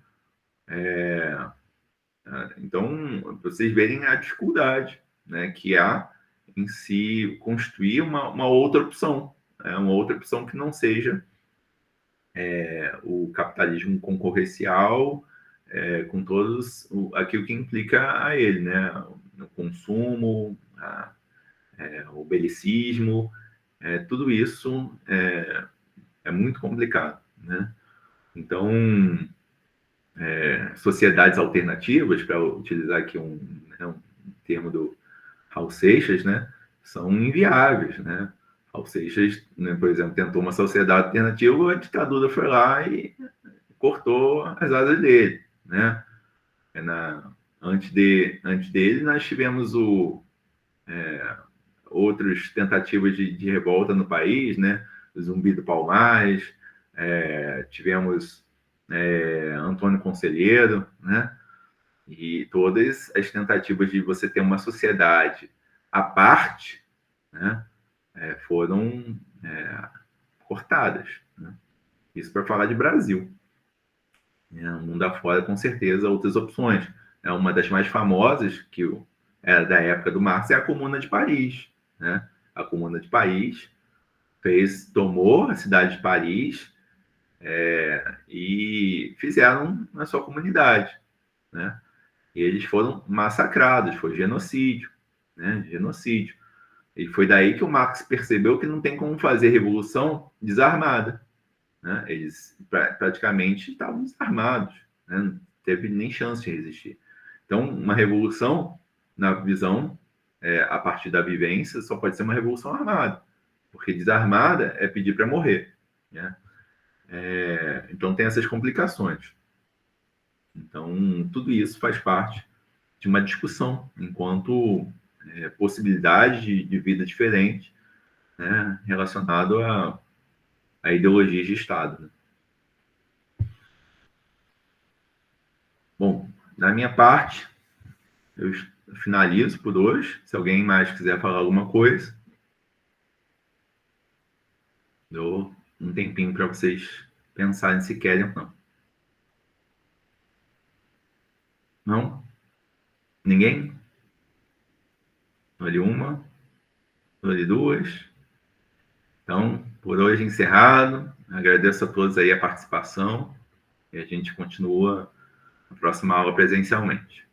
S1: Então, vocês verem a dificuldade, né, que há em se construir uma outra opção, né, uma outra opção que não seja o capitalismo concorrencial, com todos aquilo que implica a ele, né, o consumo, o belicismo, tudo isso é muito complicado, né? Então, sociedades alternativas, para utilizar aqui um termo do Raul Seixas, né, são inviáveis, né? Raul Seixas, né, por exemplo, tentou uma sociedade alternativa, a ditadura foi lá e cortou as asas dele, né? Antes dele, nós tivemos outras tentativas de revolta no país, né? O Zumbi do Palmares, tivemos Antônio Conselheiro, né? E todas as tentativas de você ter uma sociedade à parte, né, foram cortadas, né? Isso para falar de Brasil. No mundo afora, com certeza, outras opções. Uma das mais famosas, que era da época do Marx, é a Comuna de Paris, né? A Comuna de Paris tomou a cidade de Paris e fizeram na sua comunidade, né? E eles foram massacrados, foi genocídio, né? Genocídio. E foi daí que o Marx percebeu que não tem como fazer revolução desarmada, né? Eles praticamente estavam desarmados, né? Não teve nem chance de resistir. Então, uma revolução, na visão, a partir da vivência, só pode ser uma revolução armada, porque desarmada é pedir para morrer, né? Então, tem essas complicações. Então, tudo isso faz parte de uma discussão, enquanto possibilidade de vida diferente, né, relacionado a ideologias de Estado, né? Bom, da minha parte, eu finalizo por hoje. Se alguém mais quiser falar alguma coisa, dou um tempinho para vocês pensarem se querem ou não. Não? Ninguém? Olhe uma, olhe duas. Então, por hoje encerrado. Agradeço a todos aí a participação e a gente continua na próxima aula presencialmente.